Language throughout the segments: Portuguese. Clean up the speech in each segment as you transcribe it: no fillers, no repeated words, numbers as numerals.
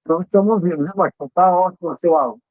Então, estamos ouvindo, né, Marcão? Tá ótimo o seu áudio.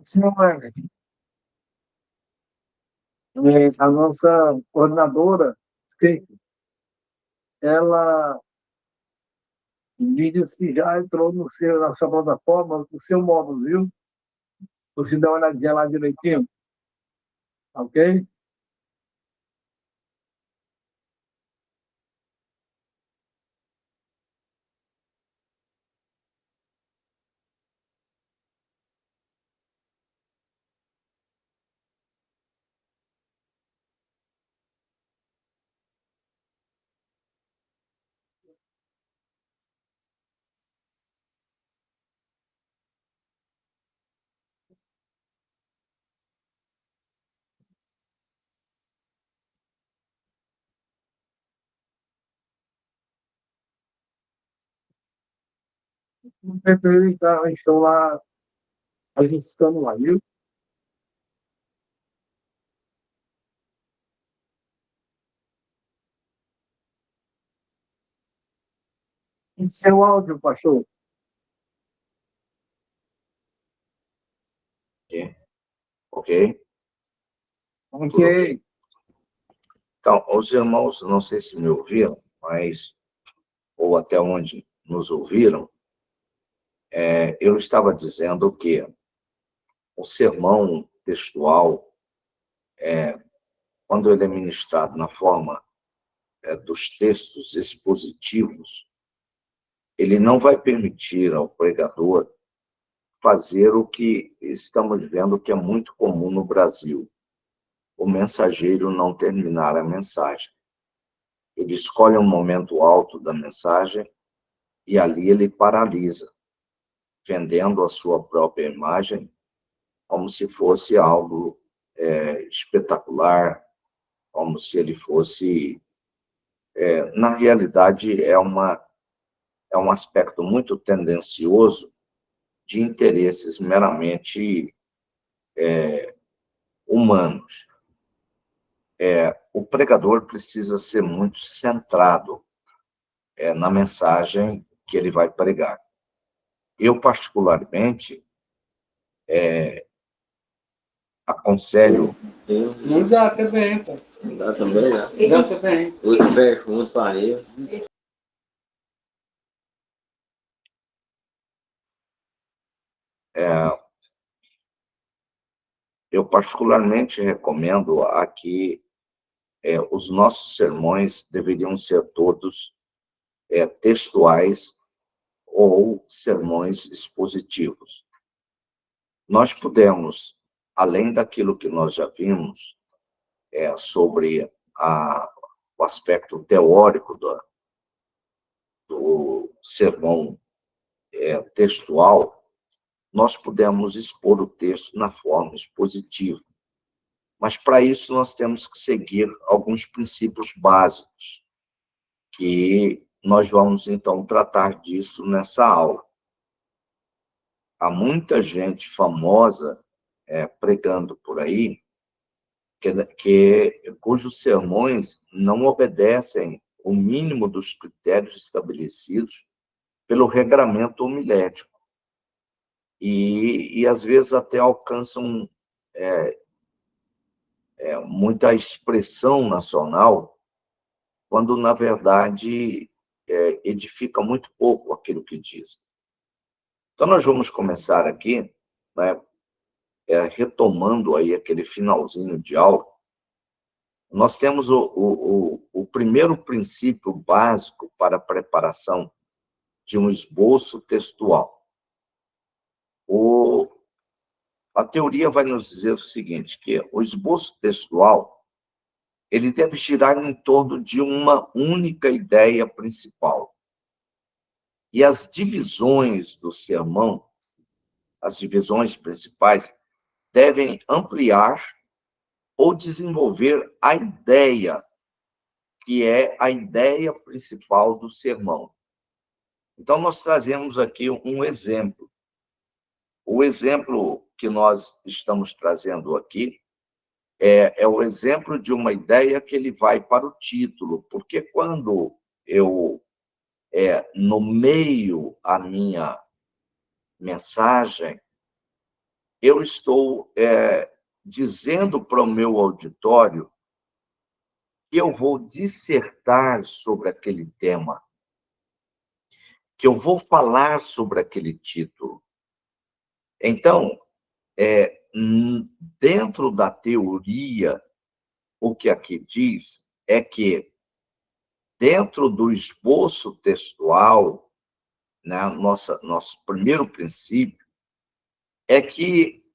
Senhor, a nossa coordenadora, ela diz que já entrou no seu, na sua plataforma, no seu módulo, viu? Você dá uma olhadinha lá direitinho, ok? Não tem problema, tá? Estão lá ajustando lá, viu? E seu áudio, pastor? Ok? Ok? Ok. Tudo bem. Então, os irmãos, não sei se me ouviram, mas, ou até onde nos ouviram, eu estava dizendo que o sermão textual, quando ele é ministrado na forma dos textos expositivos, ele não vai permitir ao pregador fazer o que estamos vendo que é muito comum no Brasil: o mensageiro não terminar a mensagem. Ele escolhe um momento alto da mensagem e ali ele paralisa, vendendo a sua própria imagem como se fosse algo espetacular, como se ele fosse... na realidade, é um aspecto muito tendencioso de interesses meramente humanos. O pregador precisa ser muito centrado na mensagem que ele vai pregar. Eu, particularmente, aconselho... Não dá também, pô. Não dá também, né? Dá também. Os pés juntos para aí. Eu particularmente recomendo aqui os nossos sermões deveriam ser todos textuais ou sermões expositivos. Nós podemos, além daquilo que nós já vimos sobre o aspecto teórico do sermão textual, nós podemos expor o texto na forma expositiva. Mas, para isso, nós temos que seguir alguns princípios básicos, que nós vamos, então, tratar disso nessa aula. Há muita gente famosa pregando por aí, cujos sermões não obedecem o mínimo dos critérios estabelecidos pelo regramento homilético. E às vezes, até alcançam muita expressão nacional, quando, na verdade, edifica muito pouco aquilo que diz. Então, nós vamos começar aqui, né, retomando aí aquele finalzinho de aula. Nós temos o primeiro princípio básico para a preparação de um esboço textual. A teoria vai nos dizer o seguinte, que o esboço textual ele deve girar em torno de uma única ideia principal. E as divisões do sermão, as divisões principais, devem ampliar ou desenvolver a ideia, que é a ideia principal do sermão. Então, nós trazemos aqui um exemplo. O exemplo que nós estamos trazendo aqui é o exemplo de uma ideia que ele vai para o título, porque quando eu nomeio a minha mensagem, eu estou dizendo para o meu auditório que eu vou dissertar sobre aquele tema, que eu vou falar sobre aquele título. Então, dentro da teoria, o que aqui diz é que, dentro do esboço textual, né, nosso primeiro princípio é que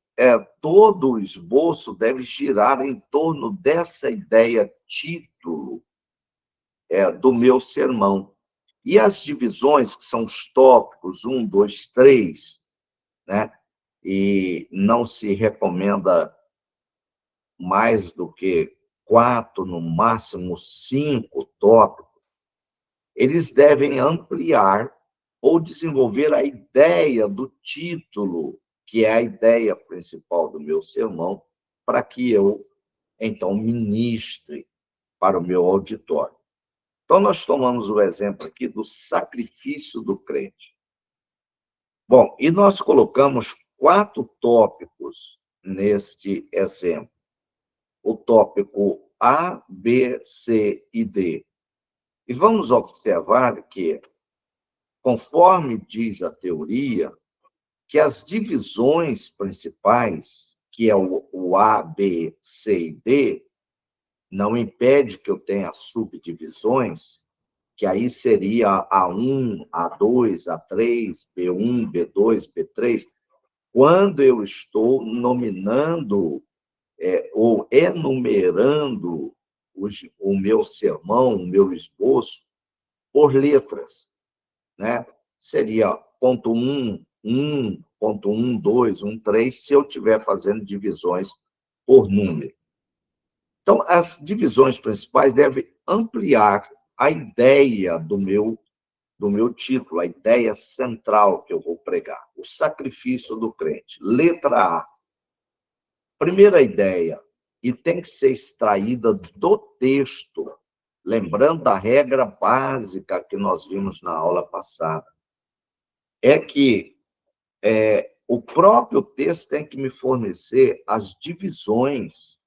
todo o esboço deve girar em torno dessa ideia título do meu sermão. E as divisões, que são os tópicos 1, 2, 3, né? E não se recomenda mais do que 4, no máximo 5 tópicos, eles devem ampliar ou desenvolver a ideia do título, que é a ideia principal do meu sermão, para que eu, então, ministre para o meu auditório. Então, nós tomamos o exemplo aqui do sacrifício do crente. Bom, e nós colocamos 4 tópicos neste exemplo. O tópico A, B, C e D. E vamos observar que, conforme diz a teoria, que as divisões principais, que é o A, B, C e D, não impede que eu tenha subdivisões, que aí seria A1, A2, A3, B1, B2, B3. Quando eu estou nominando ou enumerando o meu sermão, o meu esboço, por letras, né? Seria ponto 1, ponto 1, 2, 1, 3, se eu estiver fazendo divisões por número. Então, as divisões principais devem ampliar a ideia do meu título, a ideia central que eu vou pregar, o sacrifício do crente. Letra A. Primeira ideia, e tem que ser extraída do texto, lembrando da regra básica que nós vimos na aula passada, é que o próprio texto tem que me fornecer as divisões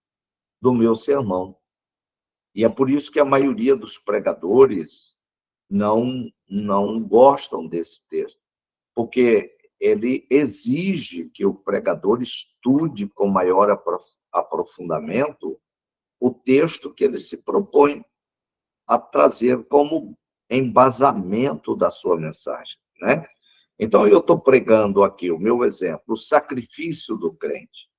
do meu sermão. E é por isso que a maioria dos pregadores não gostam desse texto, porque ele exige que o pregador estude com maior aprofundamento o texto que ele se propõe a trazer como embasamento da sua mensagem, né? Então, eu estou pregando aqui o meu exemplo, o sacrifício do crente.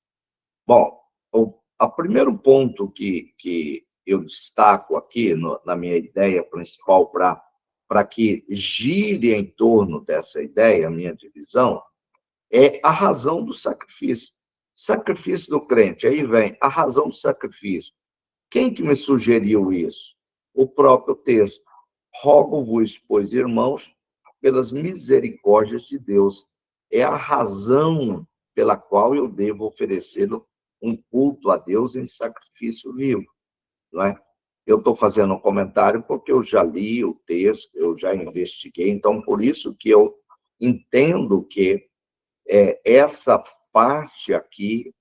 Bom, o primeiro ponto que eu destaco aqui na minha ideia principal para que gire em torno dessa ideia, a minha divisão, é a razão do sacrifício. Sacrifício do crente, aí vem a razão do sacrifício. Quem que me sugeriu isso? O próprio texto. Rogo-vos, pois, irmãos, pelas misericórdias de Deus. É a razão pela qual eu devo oferecer um culto a Deus em sacrifício vivo, não é? Eu estou fazendo um comentário porque eu já li o texto, eu já investiguei, então por isso que eu entendo que essa parte aqui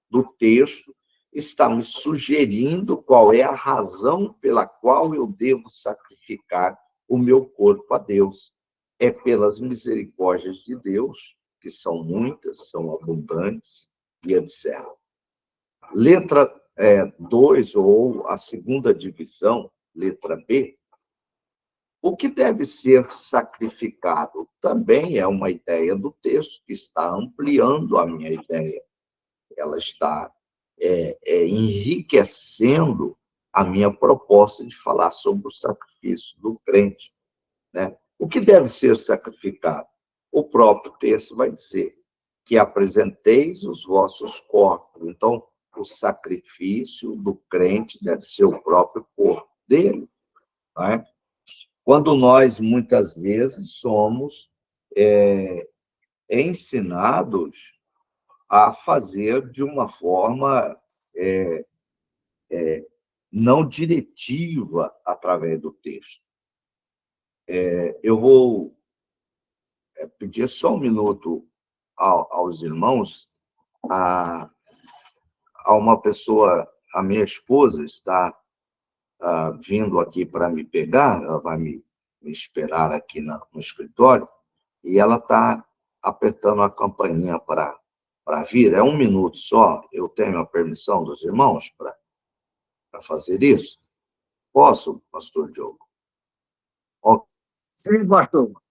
do texto está me sugerindo qual é a razão pela qual eu devo sacrificar o meu corpo a Deus. É pelas misericórdias de Deus, que são muitas, são abundantes, e etc. Letra 2, ou a segunda divisão, letra B, o que deve ser sacrificado também é uma ideia do texto que está ampliando a minha ideia. Ela está enriquecendo a minha proposta de falar sobre o sacrifício do crente, né? O que deve ser sacrificado? O próprio texto vai dizer que apresenteis os vossos corpos. Então, o sacrifício do crente deve ser o próprio corpo dele, não é? Quando nós, muitas vezes, somos ensinados a fazer de uma forma não diretiva através do texto. Eu vou pedir só um minuto aos irmãos. A uma pessoa, a minha esposa está vindo aqui para me pegar, ela vai me esperar aqui no escritório, e ela está apertando a campainha para vir. É um minuto só. Eu tenho a permissão dos irmãos para fazer isso? Posso, pastor Diogo? Sim, pastor.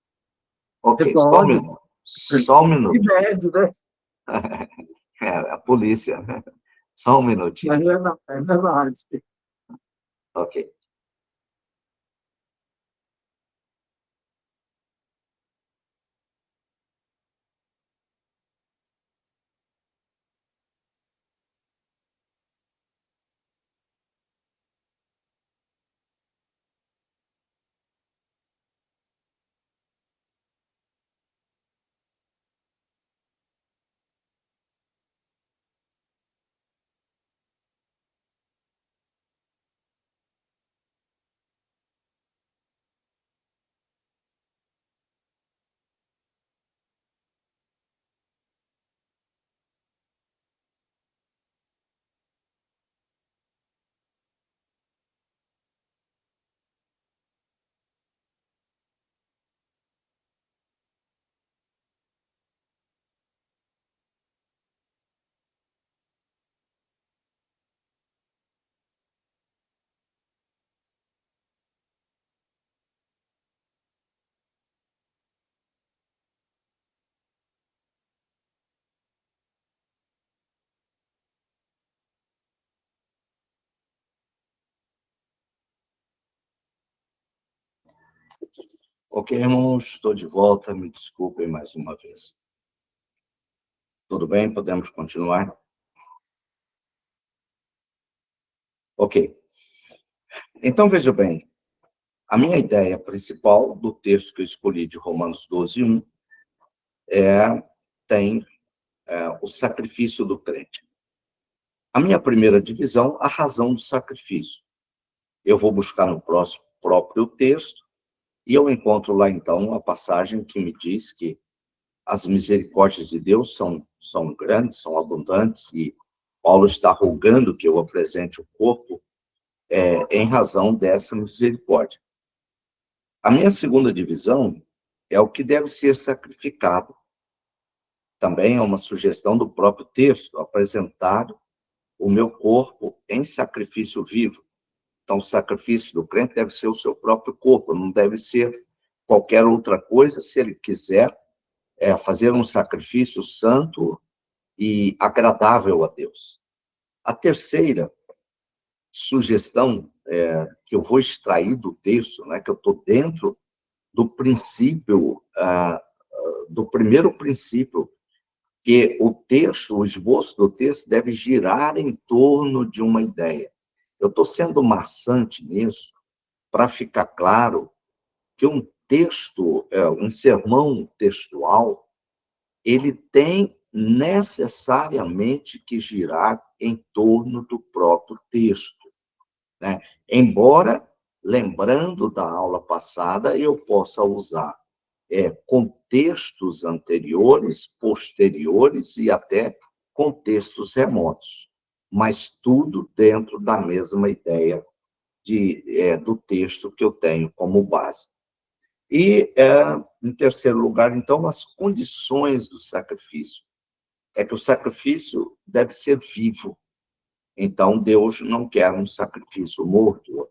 Ok, Você pode. só um Que minuto. medo, né? A polícia. Só um minutinho. Mas é verdade. Ok. Ok, irmãos, estou de volta. Me desculpem mais uma vez. Tudo bem? Podemos continuar? Ok. Então, veja bem. A minha ideia principal do texto que eu escolhi de Romanos 12:1 tem o sacrifício do crente. A minha primeira divisão, a razão do sacrifício. Eu vou buscar no próprio texto e eu encontro lá, então, a passagem que me diz que as misericórdias de Deus são grandes, são abundantes, e Paulo está rogando que eu apresente o corpo em razão dessa misericórdia. A minha segunda divisão é o que deve ser sacrificado. Também é uma sugestão do próprio texto, apresentar o meu corpo em sacrifício vivo. Então, o sacrifício do crente deve ser o seu próprio corpo, não deve ser qualquer outra coisa, se ele quiser fazer um sacrifício santo e agradável a Deus. A terceira sugestão que eu vou extrair do texto, né, que eu estou dentro do princípio, do primeiro princípio, que o texto, o esboço do texto deve girar em torno de uma ideia. Eu estou sendo maçante nisso para ficar claro que um texto, um sermão textual, ele tem necessariamente que girar em torno do próprio texto, né? Embora, lembrando da aula passada, eu possa usar contextos anteriores, posteriores e até contextos remotos, mas tudo dentro da mesma ideia do texto que eu tenho como base. E, em terceiro lugar, então, as condições do sacrifício. É que o sacrifício deve ser vivo. Então, Deus não quer um sacrifício morto.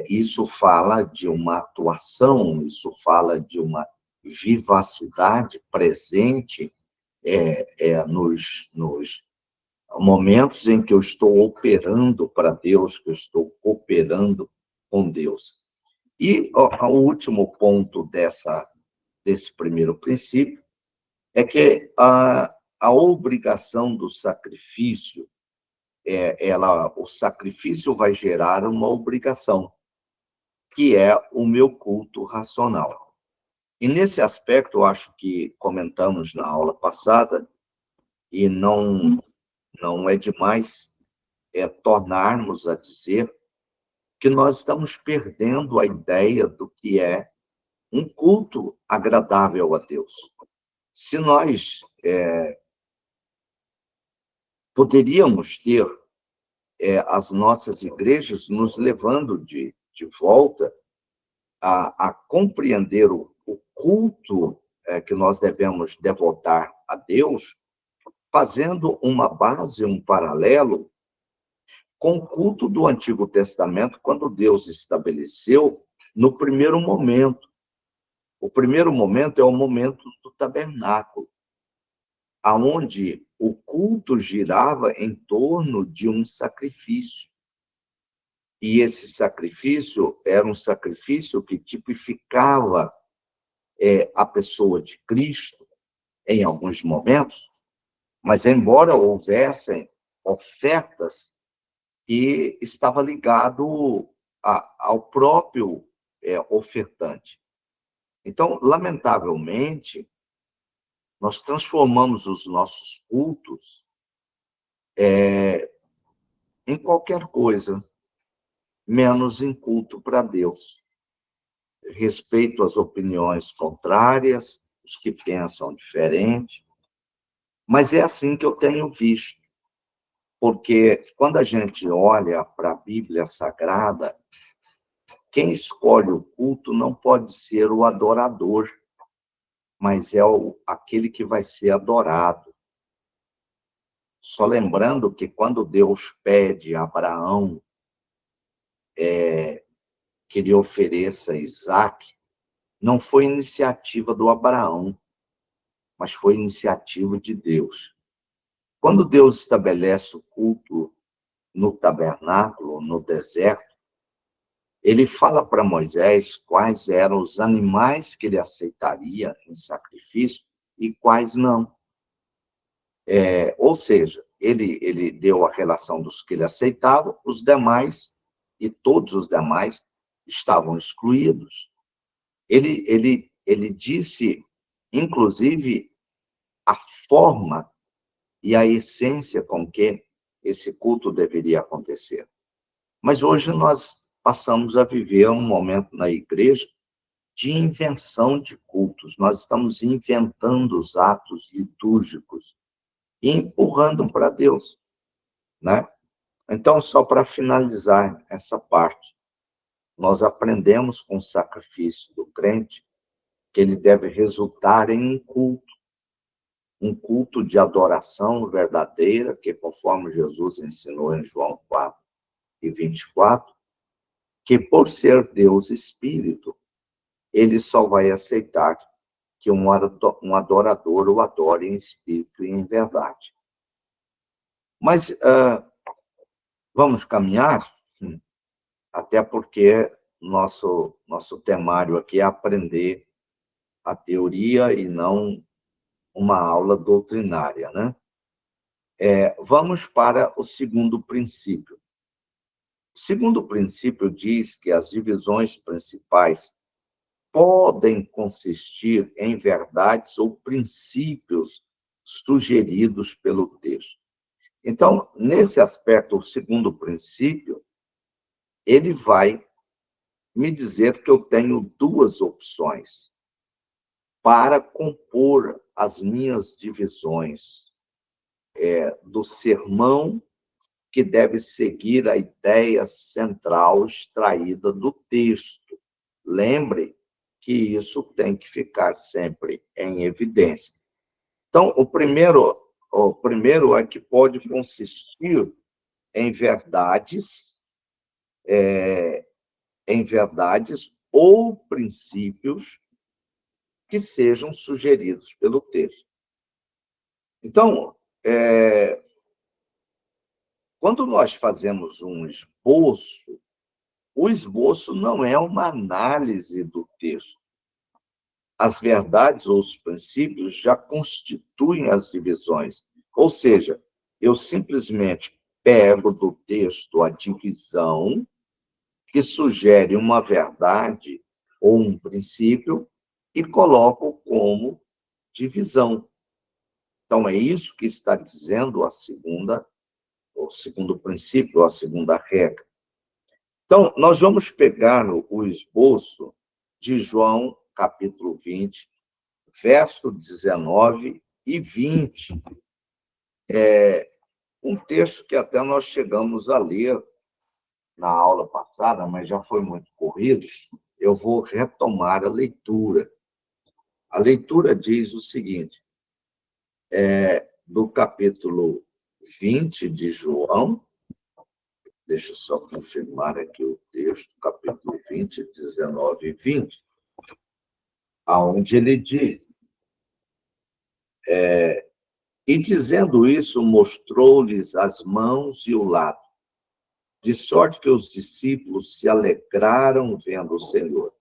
Isso fala de uma atuação, isso fala de uma vivacidade presente nos momentos em que eu estou operando para Deus, que eu estou cooperando com Deus. E o último ponto desse primeiro princípio é que a obrigação do sacrifício, o sacrifício vai gerar uma obrigação, que é o meu culto racional. E nesse aspecto, eu acho que comentamos na aula passada, e não é demais tornarmos a dizer que nós estamos perdendo a ideia do que é um culto agradável a Deus. Se nós poderíamos ter as nossas igrejas nos levando de volta a compreender o culto que nós devemos devotar a Deus, fazendo uma base, um paralelo com o culto do Antigo Testamento, quando Deus estabeleceu no primeiro momento. O primeiro momento é o momento do tabernáculo, aonde o culto girava em torno de um sacrifício. E esse sacrifício era um sacrifício que tipificava a pessoa de Cristo em alguns momentos, mas embora houvessem ofertas que estava ligado ao próprio ofertante. Então, lamentavelmente, nós transformamos os nossos cultos em qualquer coisa, menos em culto para Deus. Respeito às opiniões contrárias, os que pensam diferente, mas é assim que eu tenho visto. Porque quando a gente olha para a Bíblia Sagrada, quem escolhe o culto não pode ser o adorador, mas é aquele que vai ser adorado. Só lembrando que quando Deus pede a Abraão que lhe ofereça Isaac, não foi iniciativa do Abraão, mas foi iniciativa de Deus. Quando Deus estabelece o culto no tabernáculo, no deserto, ele fala para Moisés quais eram os animais que ele aceitaria em sacrifício e quais não. Ou seja, ele deu a relação dos que ele aceitava, os demais, e todos os demais estavam excluídos. Ele disse, inclusive, a forma e a essência com que esse culto deveria acontecer. Mas hoje nós passamos a viver um momento na igreja de invenção de cultos. Nós estamos inventando os atos litúrgicos e empurrando para Deus, né? Então, só para finalizar essa parte, nós aprendemos com o sacrifício do crente que ele deve resultar em um culto de adoração verdadeira, que conforme Jesus ensinou em João 4:24, que por ser Deus Espírito, ele só vai aceitar que um adorador o adore em espírito e em verdade. Mas vamos caminhar, até porque nosso temário aqui é aprender a teoria e não uma aula doutrinária, né? Vamos para o segundo princípio. O segundo princípio diz que as divisões principais podem consistir em verdades ou princípios sugeridos pelo texto. Então, nesse aspecto, o segundo princípio, ele vai me dizer que eu tenho duas opções para compor as minhas divisões do sermão, que deve seguir a ideia central extraída do texto. Lembre que isso tem que ficar sempre em evidência. Então, o primeiro é que pode consistir em verdades ou princípios que sejam sugeridos pelo texto. Então, quando nós fazemos um esboço, o esboço não é uma análise do texto. As verdades ou os princípios já constituem as divisões. Ou seja, eu simplesmente pego do texto a divisão que sugere uma verdade ou um princípio e coloco como divisão. Então, é isso que está dizendo o segundo princípio, a segunda regra. Então, nós vamos pegar o esboço de João, capítulo 20, verso 19 e 20. Um texto que até nós chegamos a ler na aula passada, mas já foi muito corrido. Eu vou retomar a leitura. A leitura diz o seguinte, do capítulo 20 de João, deixa eu só confirmar aqui o texto, capítulo 20, 19 e 20, aonde ele diz, e dizendo isso, mostrou-lhes as mãos e o lado, de sorte que os discípulos se alegraram vendo o Senhor.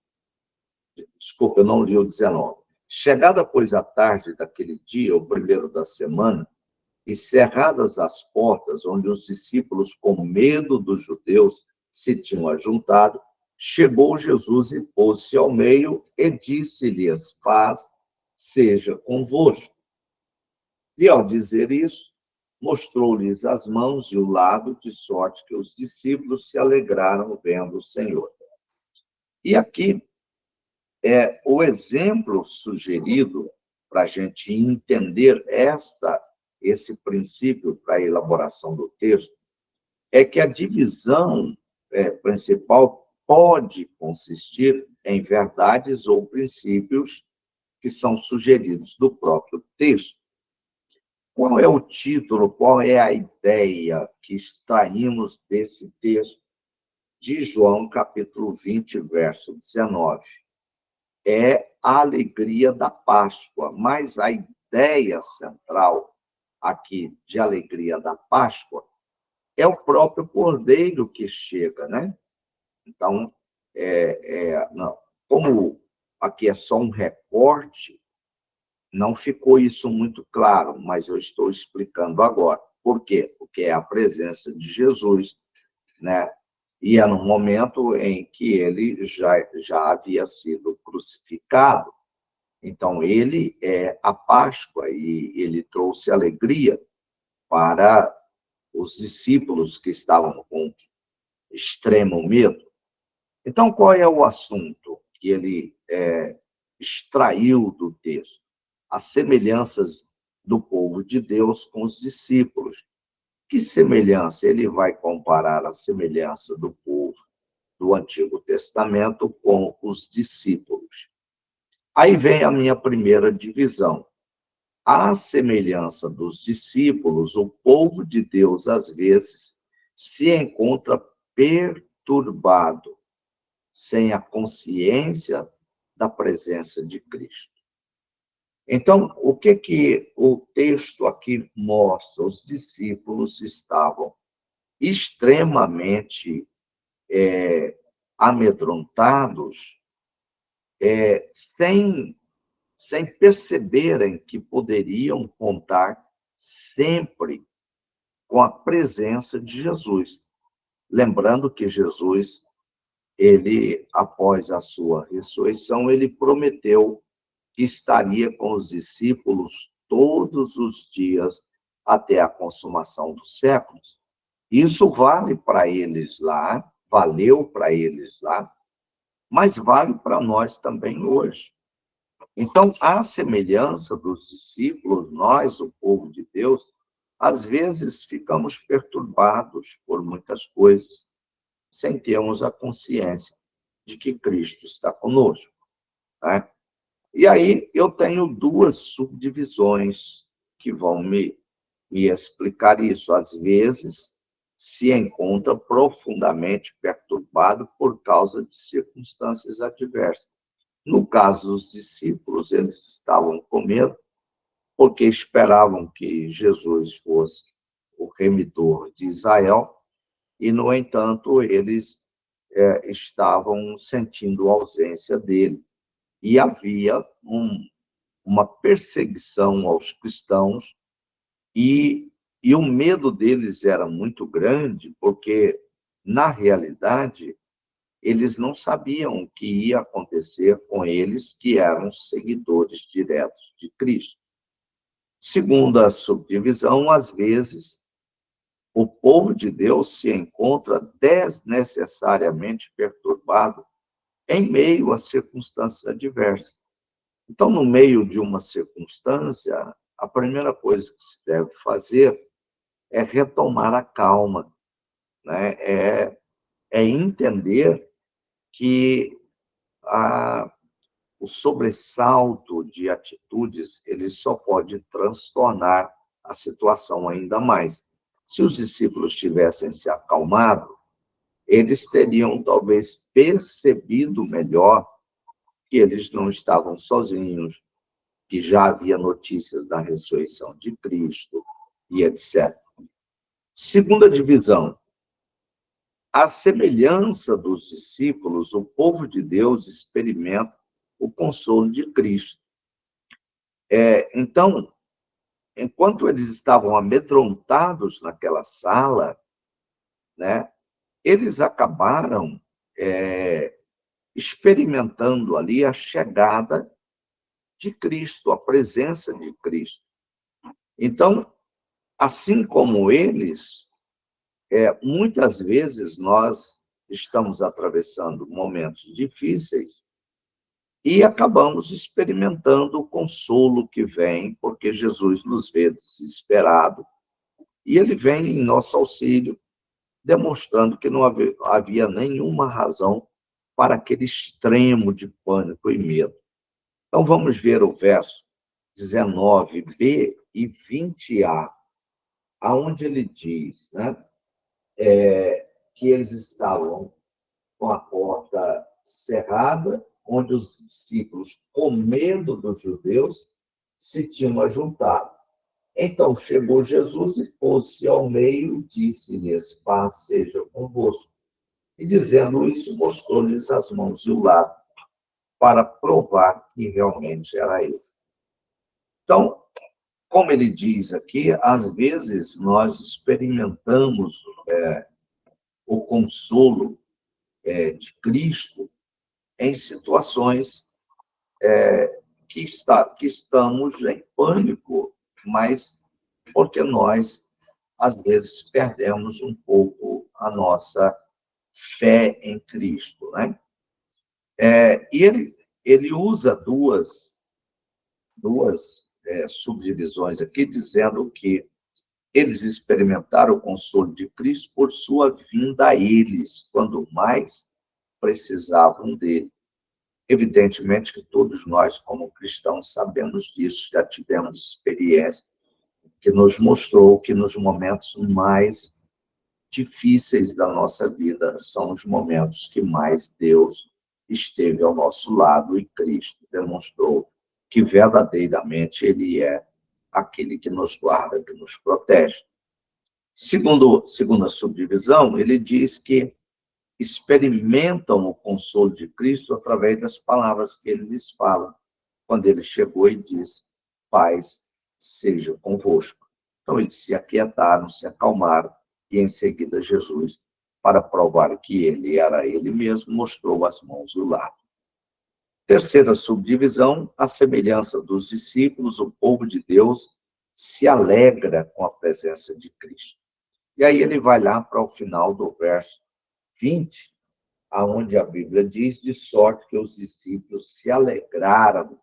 Desculpa, eu não li o 19. Chegada, pois, a tarde daquele dia, o primeiro da semana, e cerradas as portas onde os discípulos, com medo dos judeus, se tinham ajuntado, chegou Jesus e pôs-se ao meio e disse-lhes, paz seja convosco. E ao dizer isso, mostrou-lhes as mãos e o lado, de sorte que os discípulos se alegraram vendo o Senhor. E aqui o exemplo sugerido para a gente entender esse princípio para a elaboração do texto é que a divisão principal pode consistir em verdades ou princípios que são sugeridos do próprio texto. Qual é o título, qual é a ideia que extraímos desse texto de João, capítulo 20, verso 19? É a alegria da Páscoa, mas a ideia central aqui de alegria da Páscoa é o próprio Cordeiro que chega, né? Então, não, como aqui é só um recorte, não ficou isso muito claro, mas eu estou explicando agora. Por quê? Porque é a presença de Jesus, né? E é no momento em que ele já havia sido crucificado. Então, ele é a Páscoa e ele trouxe alegria para os discípulos que estavam com extremo medo. Então, qual é o assunto que ele extraiu do texto? As semelhanças do povo de Deus com os discípulos. Que semelhança? Ele vai comparar a semelhança do povo do Antigo Testamento com os discípulos. Aí vem a minha primeira divisão. À semelhança dos discípulos, o povo de Deus, às vezes, se encontra perturbado, sem a consciência da presença de Cristo. Então, o que o texto aqui mostra? Os discípulos estavam extremamente amedrontados, sem perceberem que poderiam contar sempre com a presença de Jesus. Lembrando que Jesus, ele, após a sua ressurreição, ele prometeu que estaria com os discípulos todos os dias até a consumação dos séculos. Isso vale para eles lá, valeu para eles lá, mas vale para nós também hoje. Então, à semelhança dos discípulos, nós, o povo de Deus, às vezes ficamos perturbados por muitas coisas, sem termos a consciência de que Cristo está conosco, né? E aí eu tenho duas subdivisões que vão me explicar isso. Às vezes, se encontra profundamente perturbado por causa de circunstâncias adversas. No caso dos discípulos, eles estavam com medo porque esperavam que Jesus fosse o remidor de Israel e, no entanto, eles estavam sentindo a ausência dele. E havia uma perseguição aos cristãos e o medo deles era muito grande, porque, na realidade, eles não sabiam o que ia acontecer com eles, que eram seguidores diretos de Cristo. Segunda subdivisão, às vezes, o povo de Deus se encontra desnecessariamente perturbado em meio a circunstâncias adversas. Então, no meio de uma circunstância, a primeira coisa que se deve fazer é retomar a calma, né? É entender que o sobressalto de atitudes ele só pode transtornar a situação ainda mais. Se os discípulos tivessem se acalmado, eles teriam talvez percebido melhor que eles não estavam sozinhos, que já havia notícias da ressurreição de Cristo e etc. Segunda divisão. À semelhança dos discípulos, o povo de Deus experimenta o consolo de Cristo. Então, enquanto eles estavam amedrontados naquela sala, né, eles acabaram experimentando ali a chegada de Cristo, a presença de Cristo. Então, assim como eles, muitas vezes nós estamos atravessando momentos difíceis e acabamos experimentando o consolo que vem, porque Jesus nos vê desesperado e ele vem em nosso auxílio, demonstrando que não havia nenhuma razão para aquele extremo de pânico e medo. Então, vamos ver o verso 19b e 20a, aonde ele diz, né, que eles estavam com a porta cerrada, onde os discípulos, com medo dos judeus, se tinham ajuntado. Então chegou Jesus e pôs-se ao meio, disse-lhes: paz seja convosco. E dizendo isso, mostrou-lhes as mãos e o lado, para provar que realmente era ele. Então, como ele diz aqui, às vezes nós experimentamos o consolo de Cristo em situações que estamos em pânico, mas porque nós, às vezes, perdemos um pouco a nossa fé em Cristo, né? E ele usa duas subdivisões aqui, dizendo que eles experimentaram o consolo de Cristo por sua vinda a eles, quando mais precisavam dele. Evidentemente que todos nós, como cristãos, sabemos disso, já tivemos experiência que nos mostrou que nos momentos mais difíceis da nossa vida são os momentos que mais Deus esteve ao nosso lado e Cristo demonstrou que verdadeiramente Ele é aquele que nos guarda, que nos protege. Segunda subdivisão, ele diz que experimentam o consolo de Cristo através das palavras que ele lhes fala, quando ele chegou e disse: paz seja convosco. Então, eles se aquietaram, se acalmaram, e em seguida Jesus, para provar que ele era ele mesmo, mostrou as mãos e o lado. Terceira subdivisão, a semelhança dos discípulos, o povo de Deus se alegra com a presença de Cristo. E aí ele vai lá para o final do verso 20, aonde a Bíblia diz: de sorte que os discípulos se alegraram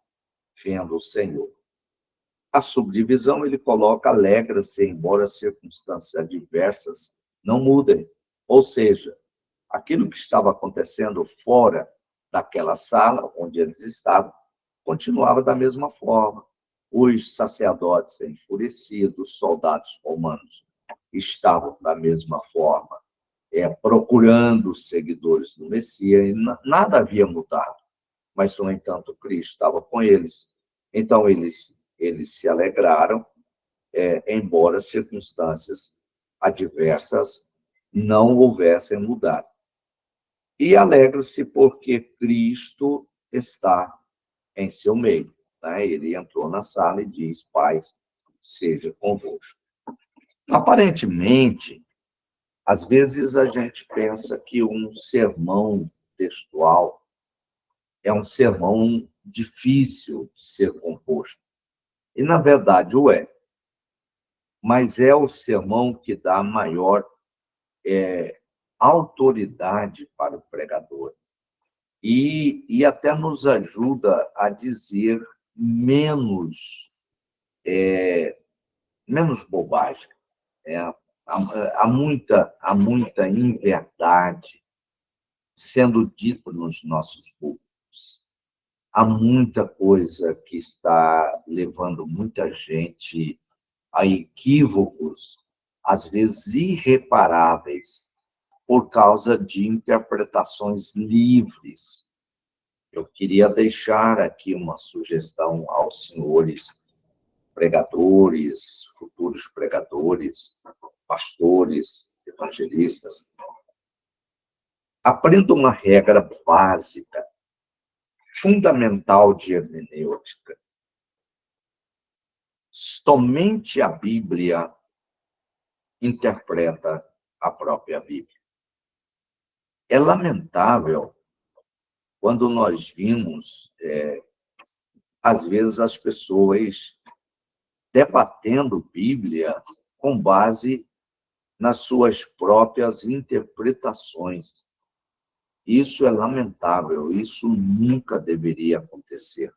vendo o Senhor. A subdivisão ele coloca: alegra-se, embora as circunstâncias adversas não mudem. Ou seja, aquilo que estava acontecendo fora daquela sala onde eles estavam continuava da mesma forma. Os sacerdotes enfurecidos, os soldados romanos estavam da mesma forma, procurando os seguidores do Messias, e nada havia mudado. Mas, no entanto, Cristo estava com eles. Então, eles se alegraram, embora as circunstâncias adversas não houvessem mudado. E alegram-se porque Cristo está em seu meio. Né? Ele entrou na sala e diz: paz seja convosco. Aparentemente, às vezes a gente pensa que um sermão textual é um sermão difícil de ser composto. E, na verdade, o é. Mas é o sermão que dá maior autoridade para o pregador. E até nos ajuda a dizer menos bobagem. Há muita inverdade sendo dito nos nossos púlpitos. Há muita coisa que está levando muita gente a equívocos, às vezes irreparáveis, por causa de interpretações livres. Eu queria deixar aqui uma sugestão aos senhores pregadores, futuros pregadores, pastores, evangelistas. Aprenda uma regra básica, fundamental de hermenêutica. Somente a Bíblia interpreta a própria Bíblia. É lamentável quando nós vimos, às vezes, as pessoas debatendo Bíblia com base nas suas próprias interpretações. Isso é lamentável, isso nunca deveria acontecer.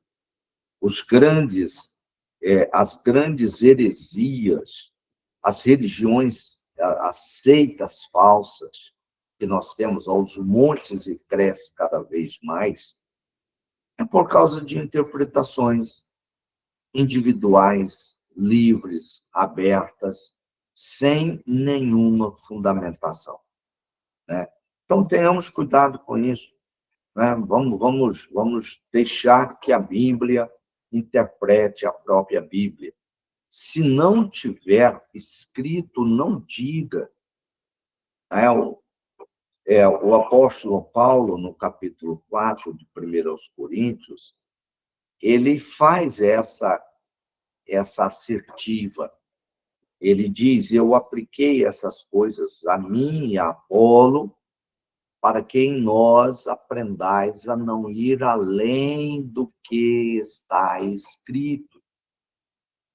As grandes heresias, as religiões, as seitas falsas que nós temos aos montes e cresce cada vez mais, é por causa de interpretações individuais, livres, abertas, sem nenhuma fundamentação. Né? Então, tenhamos cuidado com isso. Né? Vamos deixar que a Bíblia interprete a própria Bíblia. Se não tiver escrito, não diga. o apóstolo Paulo, no capítulo 4 de 1 aos Coríntios, ele faz essa assertiva. Ele diz: eu apliquei essas coisas a mim e a Apolo, para que em nós aprendais a não ir além do que está escrito.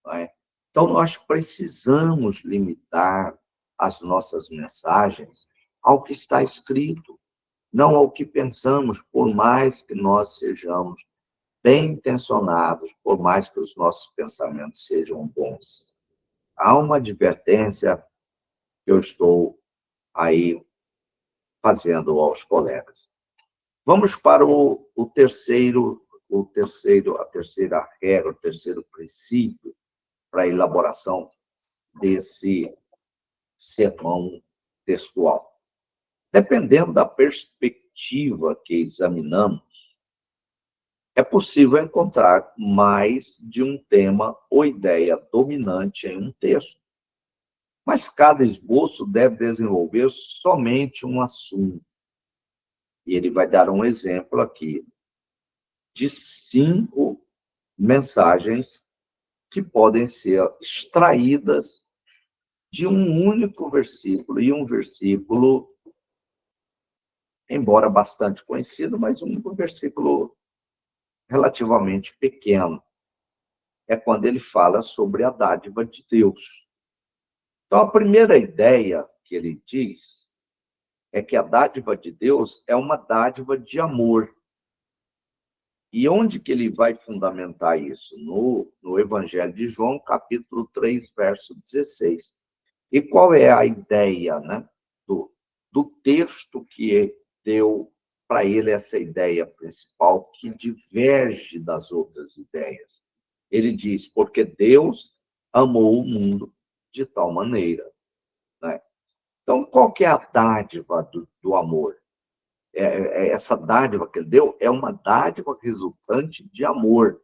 Não é? Então, nós precisamos limitar as nossas mensagens ao que está escrito, não ao que pensamos, por mais que nós sejamos bem intencionados, por mais que os nossos pensamentos sejam bons. Há uma advertência que eu estou aí fazendo aos colegas. Vamos para a terceira regra, o terceiro princípio para a elaboração desse sermão textual. Dependendo da perspectiva que examinamos, é possível encontrar mais de um tema ou ideia dominante em um texto. Mas cada esboço deve desenvolver somente um assunto. E ele vai dar um exemplo aqui de 5 mensagens que podem ser extraídas de um único versículo, e um versículo, embora bastante conhecido, mas um versículo relativamente pequeno. É quando ele fala sobre a dádiva de Deus. Então, a primeira ideia que ele diz é que a dádiva de Deus é uma dádiva de amor. E onde que ele vai fundamentar isso? No Evangelho de João, capítulo 3, verso 16. E qual é a ideia, né, do texto que deu para ele essa ideia principal, que diverge das outras ideias? Ele diz: porque Deus amou o mundo de tal maneira. Né? Então, qual que é a dádiva do amor? Essa dádiva que ele deu é uma dádiva resultante de amor.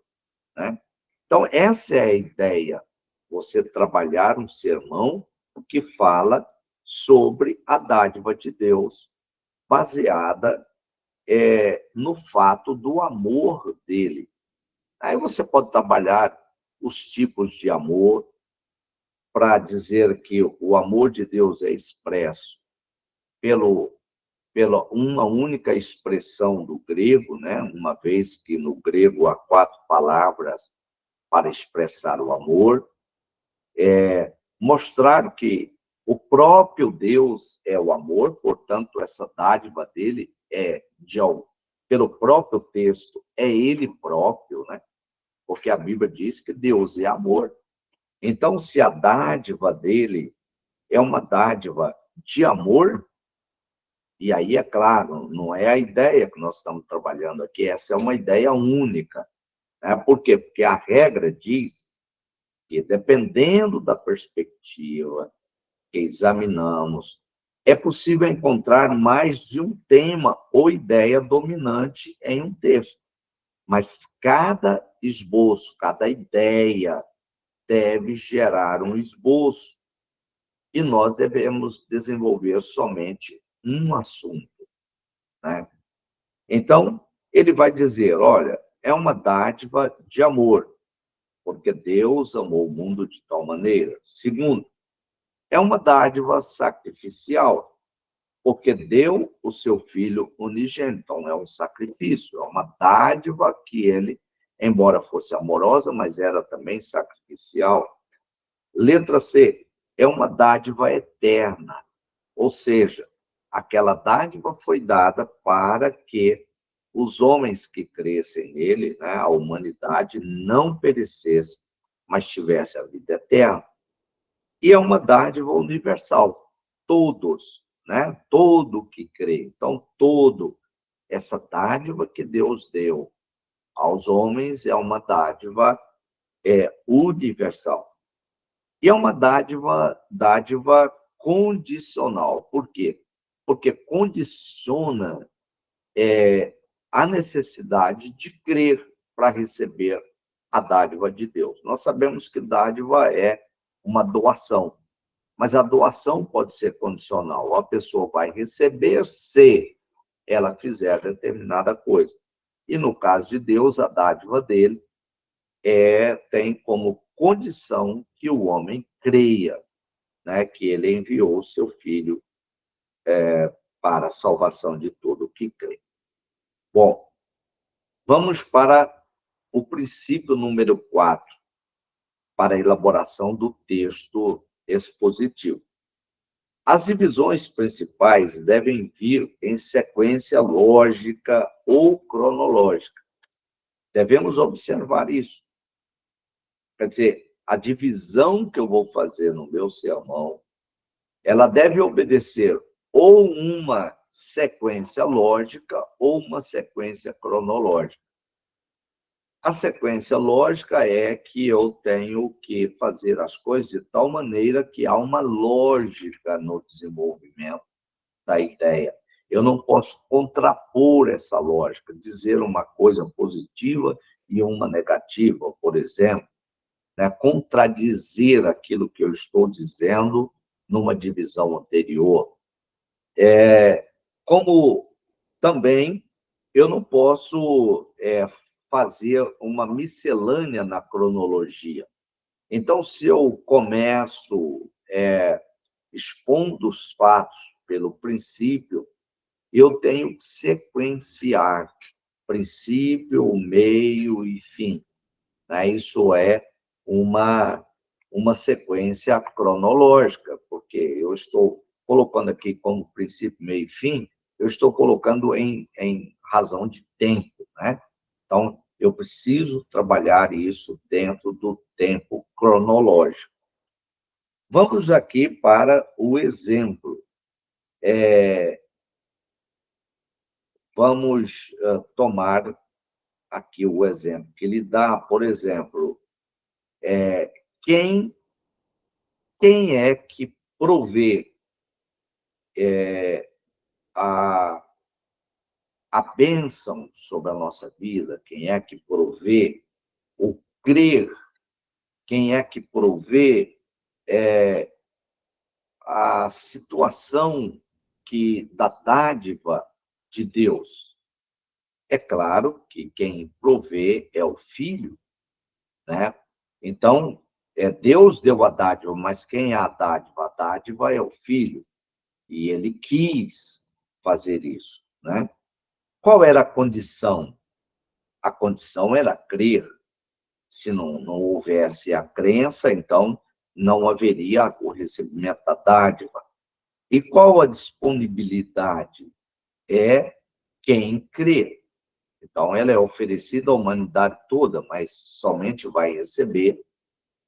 Né? Então, essa é a ideia. Você trabalhar um sermão que fala sobre a dádiva de Deus, baseada no fato do amor dele. Aí você pode trabalhar os tipos de amor, para dizer que o amor de Deus é expresso pela uma única expressão do grego, né? Uma vez que no grego há 4 palavras para expressar o amor, mostrar que o próprio Deus é o amor, portanto, essa dádiva dele pelo próprio texto, é ele próprio, né? Porque a Bíblia diz que Deus é amor. Então, se a dádiva dele é uma dádiva de amor, e aí, é claro, não é a ideia que nós estamos trabalhando aqui, essa é uma ideia única. Né? Por quê? Porque a regra diz que, dependendo da perspectiva que examinamos, é possível encontrar mais de um tema ou ideia dominante em um texto. Mas cada esboço, cada ideia deve gerar um esboço. E nós devemos desenvolver somente um assunto. Né? Então, ele vai dizer, olha, é uma dádiva de amor, porque Deus amou o mundo de tal maneira. Segundo, é uma dádiva sacrificial, porque deu o seu filho unigênito. Então, é um sacrifício, é uma dádiva que ele, embora fosse amorosa, mas era também sacrificial. Letra C, é uma dádiva eterna, ou seja, aquela dádiva foi dada para que os homens que crescem nele, né, a humanidade, não perecesse, mas tivesse a vida eterna. E é uma dádiva universal, todos, né, todo que crê. Então, essa dádiva que Deus deu aos homens é uma dádiva universal. E é uma dádiva condicional. Por quê? Porque condiciona a necessidade de crer para receber a dádiva de Deus. Nós sabemos que dádiva é uma doação, Mas a doação pode ser condicional. A pessoa vai receber se ela fizer determinada coisa. E, no caso de Deus, a dádiva dele tem como condição que o homem creia, né, que ele enviou o seu filho para a salvação de todo o que crê. Bom, vamos para o princípio número 4, para a elaboração do texto expositivo. As divisões principais devem vir em sequência lógica ou cronológica. Devemos observar isso. Quer dizer, a divisão que eu vou fazer no meu sermão, ela deve obedecer ou uma sequência lógica ou uma sequência cronológica. A sequência lógica é que eu tenho que fazer as coisas de tal maneira que há uma lógica no desenvolvimento da ideia. Eu não posso contrapor essa lógica, dizer uma coisa positiva e uma negativa, por exemplo, né? Contradizer aquilo que eu estou dizendo numa divisão anterior. Como também eu não posso fazer uma miscelânea na cronologia. Então, se eu começo expondo os fatos pelo princípio, eu tenho que sequenciar princípio, meio e fim, né? Isso é uma sequência cronológica, porque eu estou colocando aqui como princípio, meio e fim, eu estou colocando em razão de tempo, né? Então, eu preciso trabalhar isso dentro do tempo cronológico. Vamos aqui para o exemplo. Vamos tomar aqui o exemplo que ele dá, por exemplo, quem é que provê a bênção sobre a nossa vida, quem é que provê o crer, quem é que provê a situação da dádiva de Deus. É claro que quem provê é o Filho, né? Então, Deus deu a dádiva, mas quem é a dádiva? A dádiva é o Filho, e ele quis fazer isso, né? Qual era a condição? A condição era crer. Se não houvesse a crença, então não haveria o recebimento da dádiva. E qual a disponibilidade? É quem crê. Então, ela é oferecida à humanidade toda, mas somente vai receber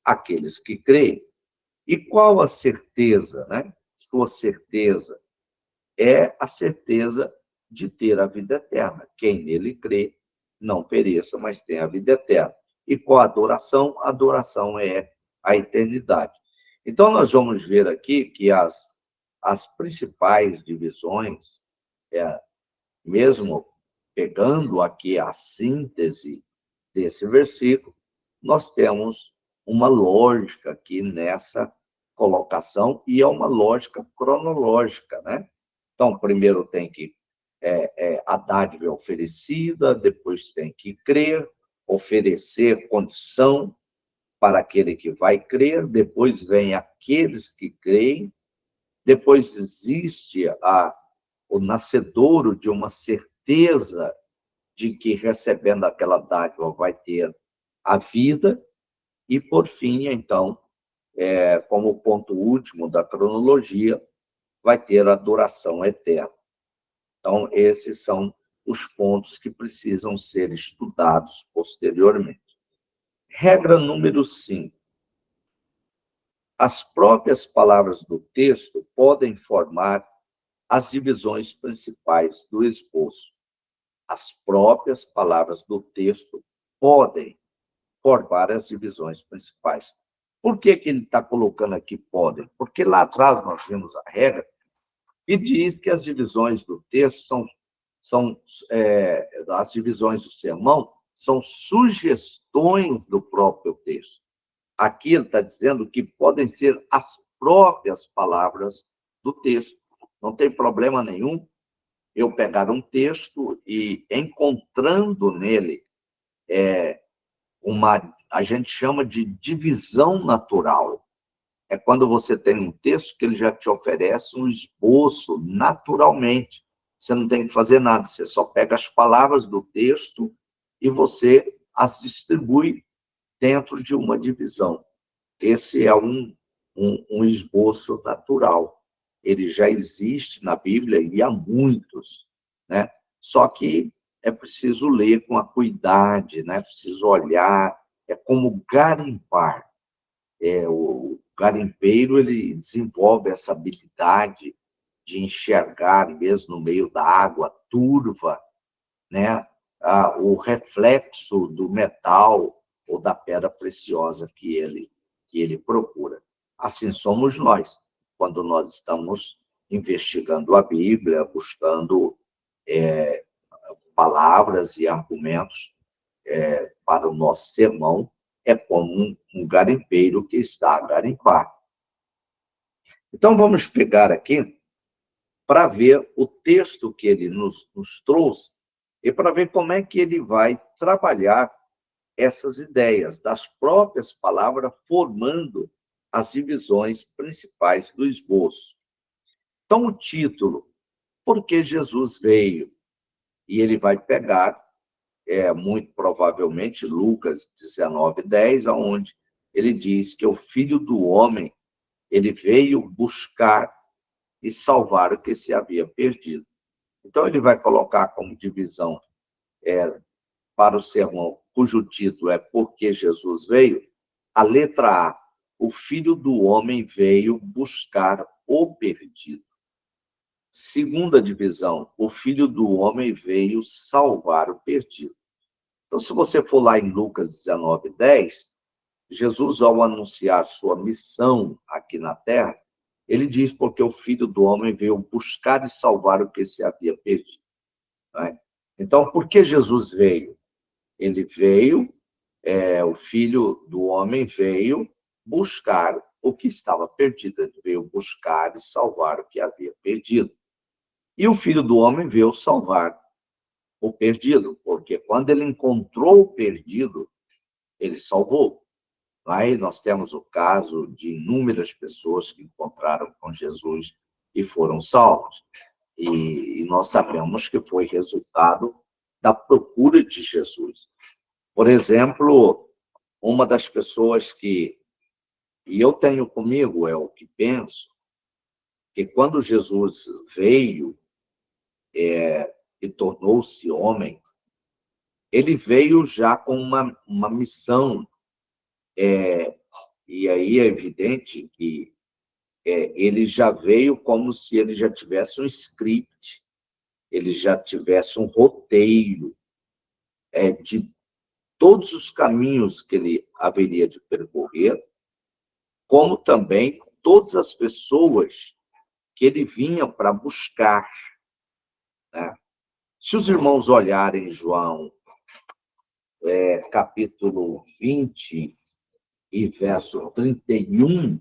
aqueles que creem. E qual a certeza, né? Sua certeza é a certeza de ter a vida eterna. Quem nele crê, não pereça, mas tenha a vida eterna. E qual a adoração? A adoração é a eternidade. Então, nós vamos ver aqui que as principais divisões, mesmo pegando aqui a síntese desse versículo, nós temos uma lógica aqui nessa colocação, e é uma lógica cronológica, né? Então, primeiro tem que a dádiva é oferecida, depois tem que crer, oferecer condição para aquele que vai crer, depois vem aqueles que creem, depois existe o nascedouro de uma certeza de que recebendo aquela dádiva vai ter a vida, e por fim, então, como ponto último da cronologia, vai ter a adoração eterna. Então, esses são os pontos que precisam ser estudados posteriormente. Regra número 5. As próprias palavras do texto podem formar as divisões principais do esboço. As próprias palavras do texto podem formar as divisões principais. Por que ele está colocando aqui podem? Porque lá atrás nós vimos a regra e diz que as divisões do texto as divisões do sermão são sugestões do próprio texto. Aqui ele está dizendo que podem ser as próprias palavras do texto. Não tem problema nenhum eu pegar um texto e, encontrando nele a gente chama de divisão natural. É quando você tem um texto que ele já te oferece um esboço naturalmente. Você não tem que fazer nada, você só pega as palavras do texto e você as distribui dentro de uma divisão. Esse é um esboço natural. Ele já existe na Bíblia e há muitos, né? Só que é preciso ler com acuidade, né? É preciso olhar, é como garimpar. O garimpeiro, ele desenvolve essa habilidade de enxergar, mesmo no meio da água turva, né? O reflexo do metal ou da pedra preciosa que ele procura. Assim somos nós, quando nós estamos investigando a Bíblia, buscando palavras e argumentos para o nosso sermão, é como um garimpeiro que está a garimpar. Então, vamos pegar aqui para ver o texto que ele nos trouxe e para ver como é que ele vai trabalhar essas ideias das próprias palavras, formando as divisões principais do esboço. Então, o título, Por que Jesus veio? E ele vai pegar, muito provavelmente, Lucas 19:10, onde ele diz que o Filho do Homem, ele veio buscar e salvar o que se havia perdido. Então, ele vai colocar como divisão para o sermão, cujo título é Por que Jesus veio? A letra A, o Filho do Homem veio buscar o perdido. Segunda divisão, o Filho do Homem veio salvar o perdido. Então, se você for lá em Lucas 19:10, Jesus, ao anunciar sua missão aqui na Terra, ele diz porque o Filho do Homem veio buscar e salvar o que se havia perdido. Né? Então, por que Jesus veio? Ele veio, o Filho do Homem veio buscar o que estava perdido. Ele veio buscar e salvar o que havia perdido. E o Filho do Homem veio salvar o perdido, porque quando ele encontrou o perdido, ele salvou. Aí nós temos o caso de inúmeras pessoas que encontraram com Jesus e foram salvos. E nós sabemos que foi resultado da procura de Jesus. Por exemplo, uma das pessoas que eu tenho comigo, é o que penso, que quando Jesus veio e tornou-se homem, ele veio já com uma missão. E aí é evidente que ele já veio como se ele já tivesse um script, ele já tivesse um roteiro de todos os caminhos que ele haveria de percorrer, como também todas as pessoas que ele vinha para buscar. Né? Se os irmãos olharem João, capítulo 20 e verso 31,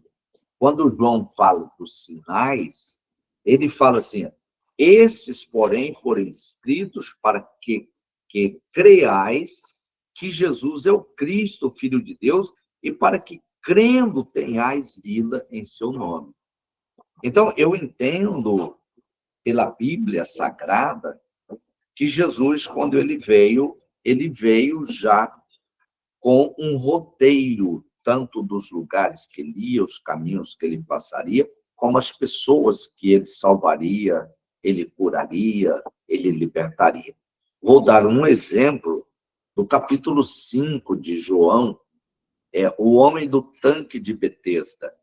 quando João fala dos sinais, ele fala assim, esses, porém, foram escritos para que creais que Jesus é o Cristo, o Filho de Deus, e para que, crendo, tenhais vida em seu nome. Então, eu entendo, pela Bíblia Sagrada, que Jesus, quando ele veio já com um roteiro, tanto dos lugares que ele ia, os caminhos que ele passaria, como as pessoas que ele salvaria, ele curaria, ele libertaria. Vou dar um exemplo do capítulo 5 de João, o homem do tanque de Betesda.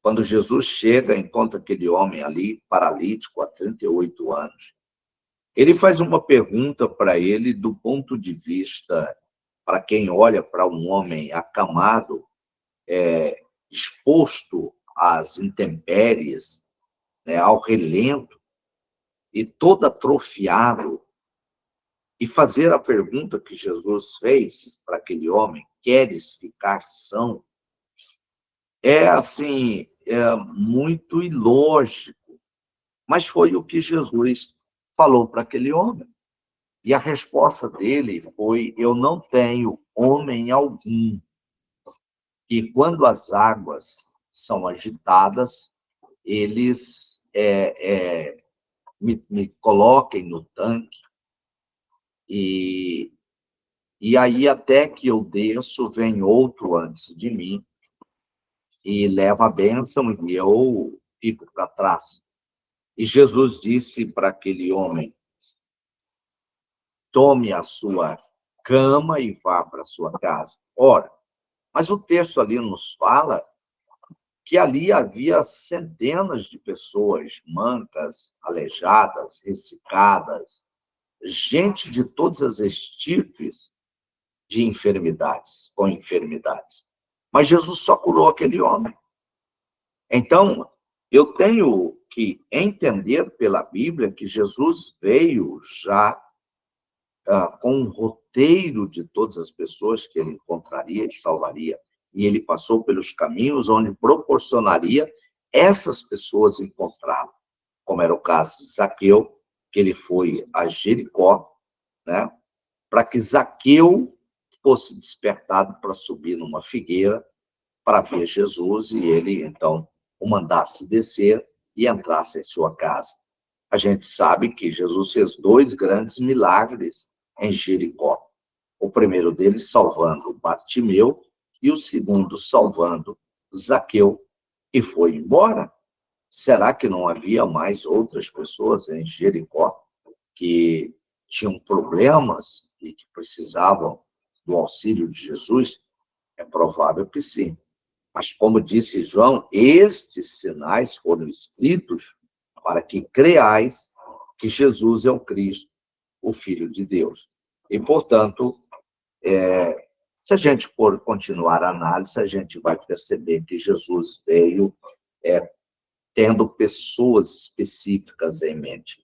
Quando Jesus chega, encontra aquele homem ali, paralítico, há 38 anos. Ele faz uma pergunta para ele do ponto de vista, para quem olha para um homem acamado, exposto às intempéries, né, ao relento, e todo atrofiado, e fazer a pergunta que Jesus fez para aquele homem, queres ficar são? Assim, muito ilógico, mas foi o que Jesus falou para aquele homem. E a resposta dele foi: eu não tenho homem algum que, quando as águas são agitadas, eles me coloquem no tanque, e aí até que eu desço, vem outro antes de mim, e leva a bênção, e eu fico para trás. E Jesus disse para aquele homem: tome a sua cama e vá para a sua casa. Ora, mas o texto ali nos fala que ali havia centenas de pessoas mancas, aleijadas, ressecadas, gente de todas as estirpes de enfermidades, com enfermidades. Mas Jesus só curou aquele homem. Então, eu tenho que entender pela Bíblia que Jesus veio já com um roteiro de todas as pessoas que ele encontraria e salvaria. E ele passou pelos caminhos onde proporcionaria essas pessoas encontrá-lo. Como era o caso de Zaqueu, que ele foi a Jericó, né, para que Zaqueu fosse despertado para subir numa figueira para ver Jesus, e ele, então, o mandasse descer e entrasse em sua casa. A gente sabe que Jesus fez 2 grandes milagres em Jericó. O primeiro deles salvando Bartimeu e o segundo salvando Zaqueu, e foi embora. Será que não havia mais outras pessoas em Jericó que tinham problemas e que precisavam do auxílio de Jesus? É provável que sim. Mas, como disse João, estes sinais foram escritos para que creais que Jesus é o Cristo, o Filho de Deus. E, portanto, se a gente for continuar a análise, a gente vai perceber que Jesus veio tendo pessoas específicas em mente.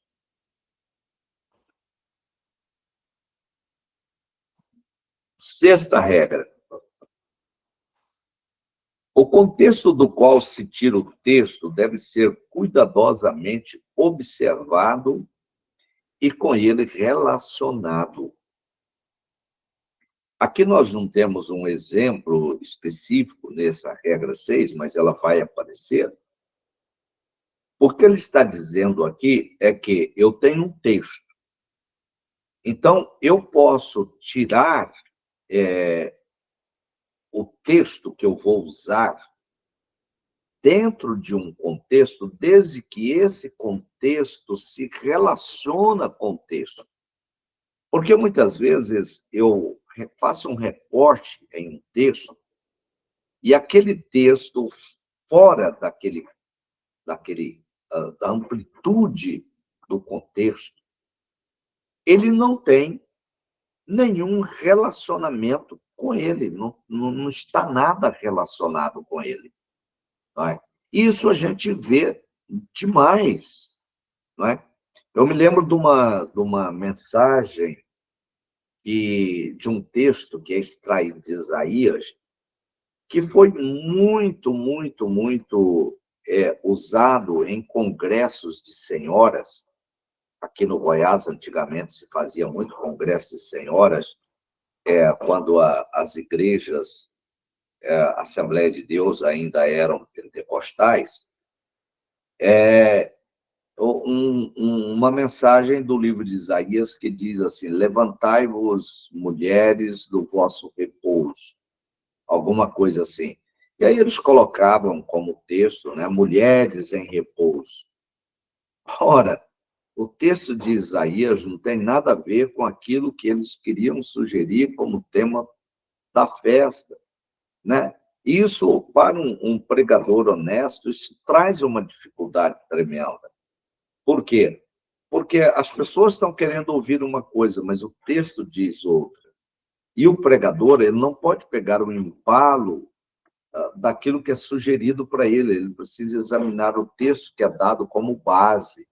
Sexta regra. O contexto do qual se tira o texto deve ser cuidadosamente observado e com ele relacionado. Aqui nós não temos um exemplo específico nessa regra 6, mas ela vai aparecer. O que ele está dizendo aqui é que eu tenho um texto. Então, eu posso tirar o texto que eu vou usar dentro de um contexto, desde que esse contexto se relaciona com o texto. Porque muitas vezes eu faço um recorte em um texto e aquele texto, fora da amplitude do contexto, ele não tem nenhum relacionamento com ele, não está nada relacionado com ele. Não é? Isso a gente vê demais. Não é? Eu me lembro de uma mensagem de um texto que é extraído de Isaías, que foi muito, muito, muito usado em congressos de senhoras. Aqui no Goiás, antigamente, se fazia muito congresso de senhoras, quando as igrejas, a Assembleia de Deus ainda eram pentecostais. Uma mensagem do livro de Isaías que diz assim: levantai-vos, mulheres, do vosso repouso. Alguma coisa assim. E aí eles colocavam como texto, né, mulheres em repouso. Ora, o texto de Isaías não tem nada a ver com aquilo que eles queriam sugerir como tema da festa, né? Isso, para um pregador honesto, isso traz uma dificuldade tremenda. Por quê? Porque as pessoas estão querendo ouvir uma coisa, mas o texto diz outra. E o pregador, ele não pode pegar o embalo daquilo que é sugerido para ele. Ele precisa examinar o texto que é dado como base.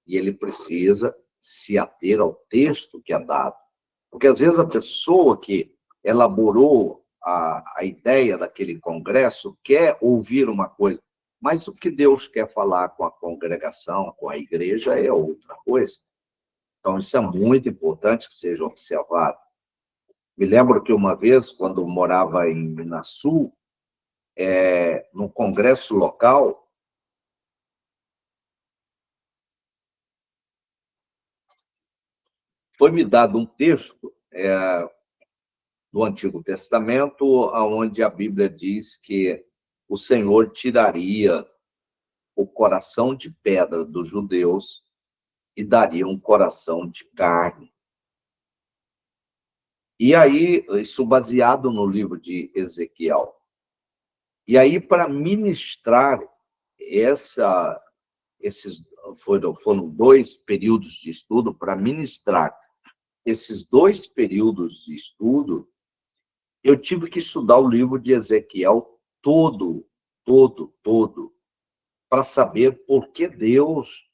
E ele precisa se ater ao texto que é dado. Porque, às vezes, a pessoa que elaborou a ideia daquele congresso quer ouvir uma coisa, Mas o que Deus quer falar com a congregação, com a igreja, é outra coisa. Então, isso é muito importante que seja observado. Me lembro que uma vez, quando eu morava em Minas Sul, no congresso local, foi-me dado um texto do Antigo Testamento, onde a Bíblia diz que o Senhor tiraria o coração de pedra dos judeus e daria um coração de carne. E aí, isso baseado no livro de Ezequiel. E aí, para ministrar esses foram 2 períodos de estudo, para ministrar esses 2 períodos de estudo, eu tive que estudar o livro de Ezequiel todo, para saber por que Deus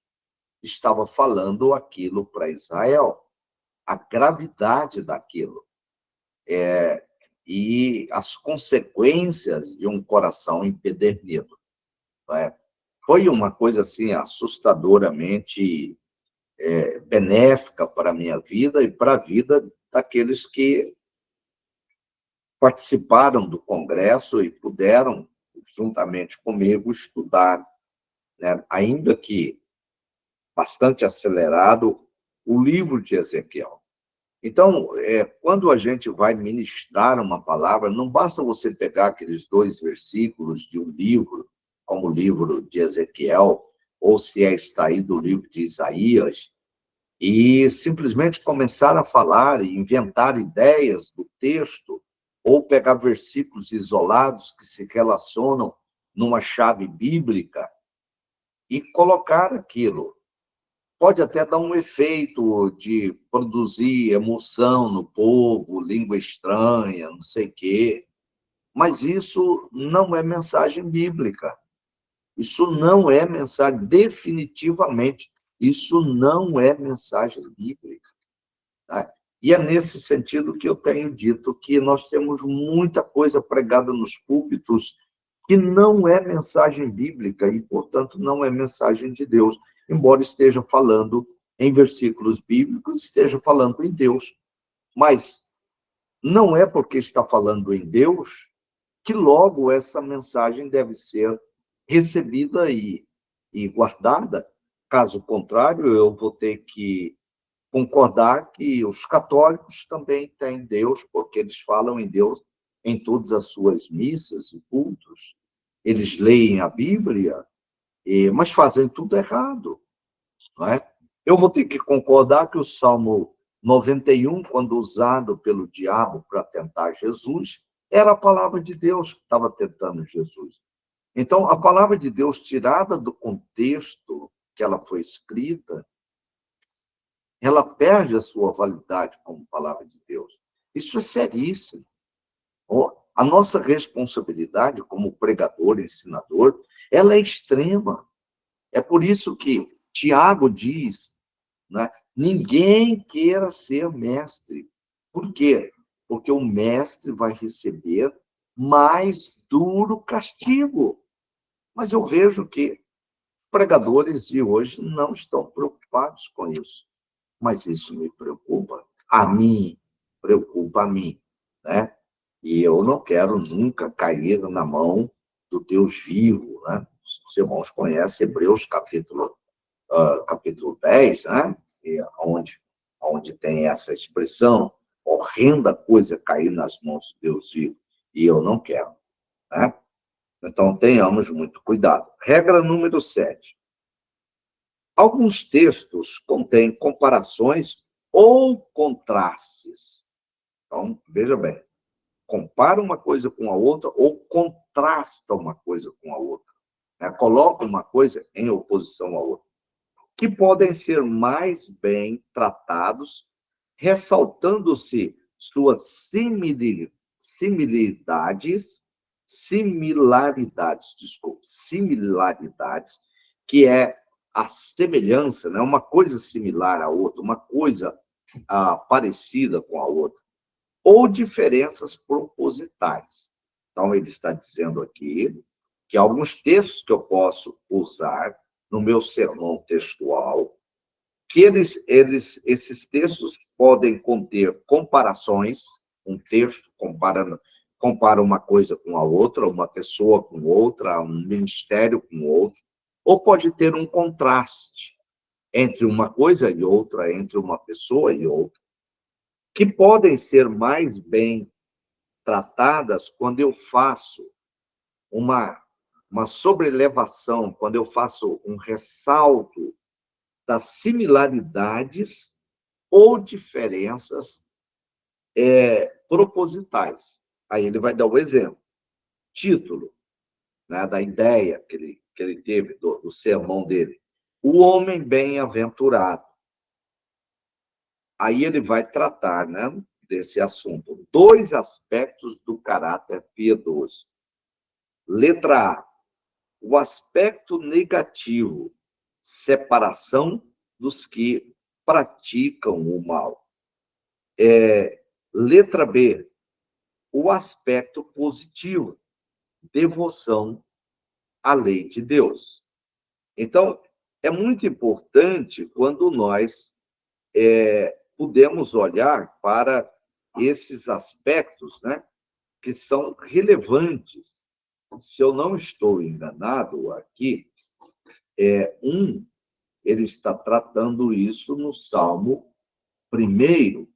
estava falando aquilo para Israel, a gravidade daquilo, e as consequências de um coração empedernido. Foi uma coisa assim assustadoramente benéfica para a minha vida e para a vida daqueles que participaram do congresso e puderam, juntamente comigo, estudar, né, ainda que bastante acelerado, o livro de Ezequiel. Então, quando a gente vai ministrar uma palavra, não basta você pegar aqueles 2 versículos de um livro, como o livro de Ezequiel, ou se é extraído do livro de Isaías, e simplesmente começar a falar e inventar ideias do texto, ou pegar versículos isolados que se relacionam numa chave bíblica e colocar aquilo. Pode até dar um efeito de produzir emoção no povo, língua estranha, não sei o quê, mas isso não é mensagem bíblica. Isso não é mensagem, definitivamente, isso não é mensagem bíblica. Tá? E é nesse sentido que eu tenho dito que nós temos muita coisa pregada nos púlpitos que não é mensagem bíblica e, portanto, não é mensagem de Deus, embora esteja falando em versículos bíblicos, esteja falando em Deus. Mas não é porque está falando em Deus que logo essa mensagem deve ser recebida e guardada. Caso contrário, eu vou ter que concordar que os católicos também têm Deus, porque eles falam em Deus em todas as suas missas e cultos. Eles leem a Bíblia, mas fazem tudo errado. Não é? Eu vou ter que concordar que o Salmo 91, quando usado pelo diabo para tentar Jesus, era a palavra de Deus que estava tentando Jesus. Então, a palavra de Deus, tirada do contexto que ela foi escrita, ela perde a sua validade como palavra de Deus. Isso é seríssimo. A nossa responsabilidade como pregador, ensinador, ela é extrema. É por isso que Tiago diz, né, ninguém queira ser mestre. Por quê? Porque o mestre vai receber mais duro castigo. Mas eu vejo que pregadores de hoje não estão preocupados com isso. Mas isso me preocupa. Preocupa a mim, né? E eu não quero nunca cair na mão do Deus vivo, né? Os irmãos conhecem Hebreus capítulo 10, né? Onde tem essa expressão, horrenda coisa cair nas mãos de Deus vivo. E eu não quero, né? Então, tenhamos muito cuidado. Regra número 7. Alguns textos contêm comparações ou contrastes. Então, veja bem, compara uma coisa com a outra ou contrasta uma coisa com a outra. Né? Coloca uma coisa em oposição à outra. Que podem ser mais bem tratados, ressaltando-se suas similaridades, que é a semelhança, né? Uma coisa similar à outra, uma coisa parecida com a outra, ou diferenças propositais. Então, ele está dizendo aqui que alguns textos que eu posso usar no meu sermão textual, que esses textos podem conter comparações, um texto compara uma coisa com a outra, uma pessoa com outra, um ministério com outro, ou pode ter um contraste entre uma coisa e outra, entre uma pessoa e outra, que podem ser mais bem tratadas quando eu faço uma sobrelevação, quando eu faço um ressalto das similaridades ou diferenças propositais. Aí ele vai dar o exemplo. Título, né, da ideia que ele teve, do sermão dele. O homem bem-aventurado. Aí ele vai tratar, né, desse assunto. 2 aspectos do caráter piedoso. Letra A. O aspecto negativo. Separação dos que praticam o mal. Letra B. O aspecto positivo. Devoção à lei de Deus. Então, é muito importante quando nós podemos olhar para esses aspectos, né, que são relevantes. Se eu não estou enganado aqui, ele está tratando isso no Salmo 1º.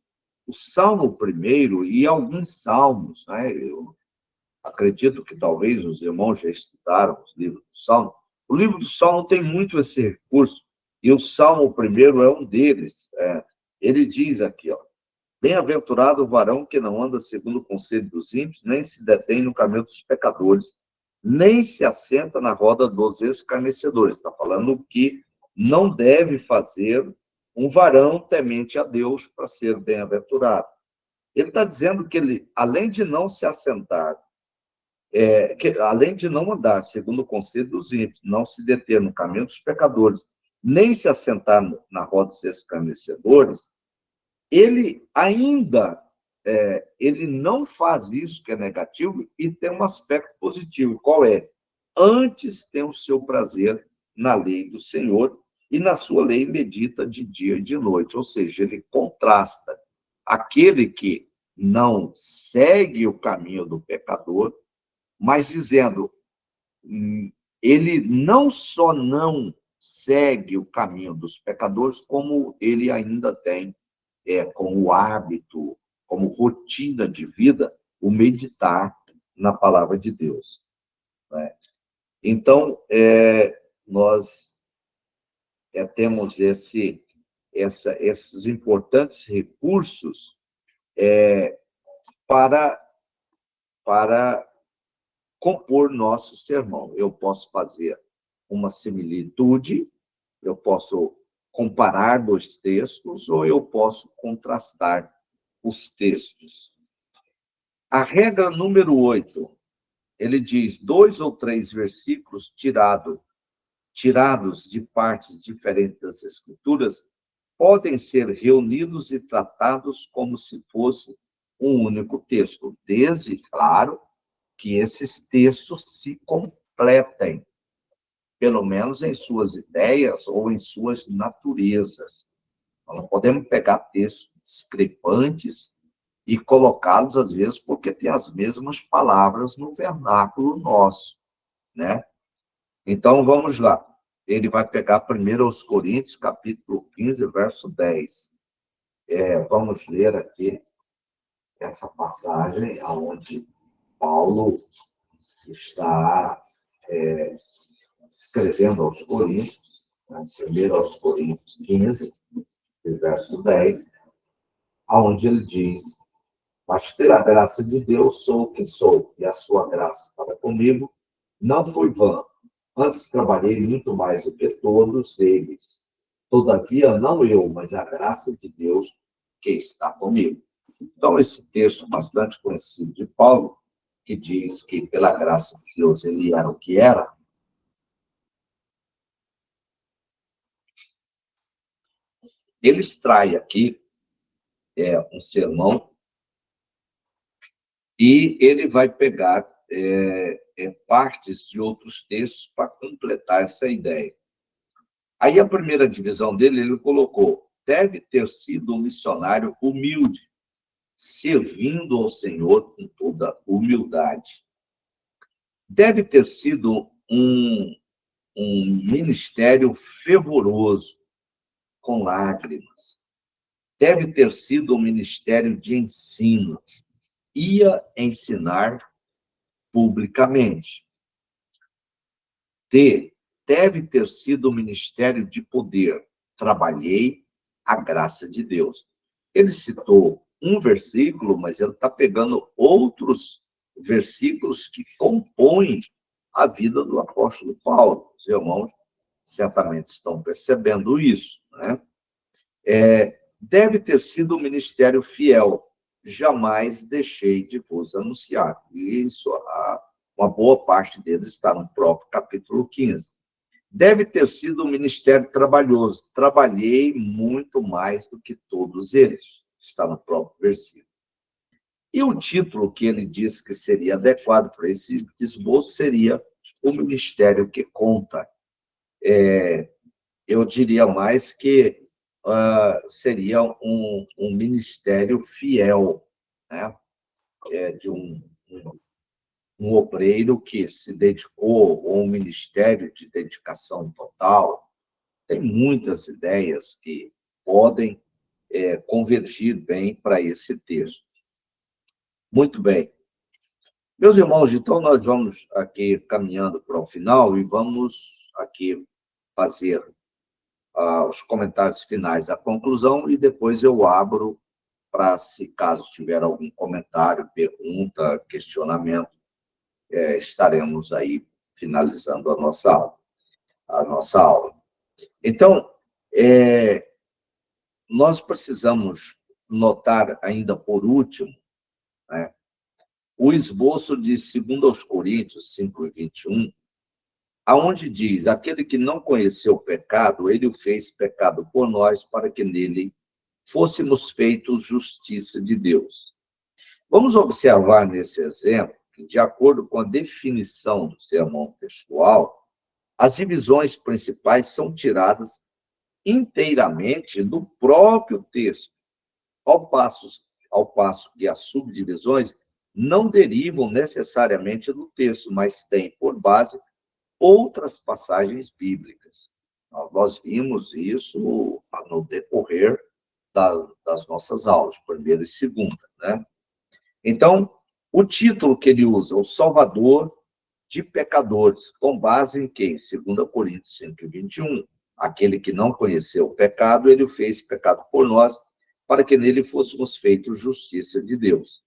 O Salmo 1º e alguns salmos, né? Eu acredito que talvez os irmãos já estudaram os livros do Salmo. O livro do Salmo tem muito esse recurso, e o Salmo 1º é um deles. Ele diz aqui, ó, bem-aventurado o varão que não anda segundo o conselho dos ímpios, nem se detém no caminho dos pecadores, nem se assenta na roda dos escarnecedores. Está falando que não deve fazer um varão temente a Deus para ser bem-aventurado. Ele está dizendo que ele, além de não se assentar, além de não andar segundo o conselho dos ímpios, não se deter no caminho dos pecadores, nem se assentar na roda dos escarnecedores, ele ainda ele não faz isso que é negativo e tem um aspecto positivo. Qual é? Antes tem o seu prazer na lei do Senhor e na sua lei medita de dia e de noite. Ou seja, ele contrasta aquele que não segue o caminho do pecador, mas dizendo, ele não só não segue o caminho dos pecadores, como ele ainda tem como hábito, como rotina de vida, o meditar na palavra de Deus. Né? Então, nós temos esses importantes recursos para compor nosso sermão. Eu posso fazer uma similitude, eu posso comparar 2 textos, ou eu posso contrastar os textos. A regra número 8, ele diz 2 ou 3 versículos tirados de partes diferentes das Escrituras podem ser reunidos e tratados como se fosse um único texto, desde, claro, que esses textos se completem, pelo menos em suas ideias ou em suas naturezas. Nós não podemos pegar textos discrepantes e colocá-los, às vezes, porque tem as mesmas palavras no vernáculo nosso, né? Então, vamos lá. Ele vai pegar 1 Coríntios, capítulo 15, verso 10. Vamos ler aqui essa passagem onde Paulo está escrevendo aos Coríntios, né? 1 Coríntios 15, verso 10, onde ele diz: mas pela graça de Deus sou o que sou, e a sua graça para comigo não foi vã. Antes trabalhei muito mais do que todos eles. Todavia, não eu, mas a graça de Deus que está comigo. Então, esse texto bastante conhecido de Paulo, que diz que pela graça de Deus ele era o que era, ele extrai aqui um sermão e ele vai pegar partes de outros textos para completar essa ideia. Aí a primeira divisão dele, ele colocou: deve ter sido um missionário humilde, servindo ao Senhor com toda humildade. Deve ter sido um ministério fervoroso, com lágrimas. Deve ter sido um ministério de ensino. Ia ensinar publicamente. Deve ter sido um ministério de poder. Trabalhei a graça de Deus. Ele citou um versículo, mas ele está pegando outros versículos que compõem a vida do apóstolo Paulo. Os irmãos certamente estão percebendo isso, né? Deve ter sido um ministério fiel. Jamais deixei de vos anunciar. E isso, uma boa parte deles está no próprio capítulo 15. Deve ter sido um ministério trabalhoso. Trabalhei muito mais do que todos eles. Está no próprio versículo. E o título que ele disse que seria adequado para esse esboço seria o ministério que conta. Eu diria mais que seria um ministério fiel, né? De um obreiro que se dedicou, ou um ministério de dedicação total. Tem muitas ideias que podem convergir bem para esse texto. Muito bem. Meus irmãos, então nós vamos aqui caminhando para o final e vamos aqui fazer os comentários finais, a conclusão, e depois eu abro para, se caso tiver algum comentário, pergunta, questionamento, estaremos aí finalizando a nossa aula. Então, nós precisamos notar ainda por último, né, o esboço de 2 Coríntios 5:21, aonde diz: aquele que não conheceu o pecado, ele o fez pecado por nós, para que nele fôssemos feitos justiça de Deus. Vamos observar nesse exemplo que, de acordo com a definição do sermão textual, as divisões principais são tiradas inteiramente do próprio texto, ao passo que as subdivisões não derivam necessariamente do texto, mas têm por base outras passagens bíblicas. Nós vimos isso no decorrer das nossas aulas, primeira e segunda, né? Então, o título que ele usa, o Salvador de pecadores, com base em quem? 2 Coríntios 5:21. Aquele que não conheceu o pecado, ele o fez pecado por nós, para que nele fôssemos feitos justiça de Deus.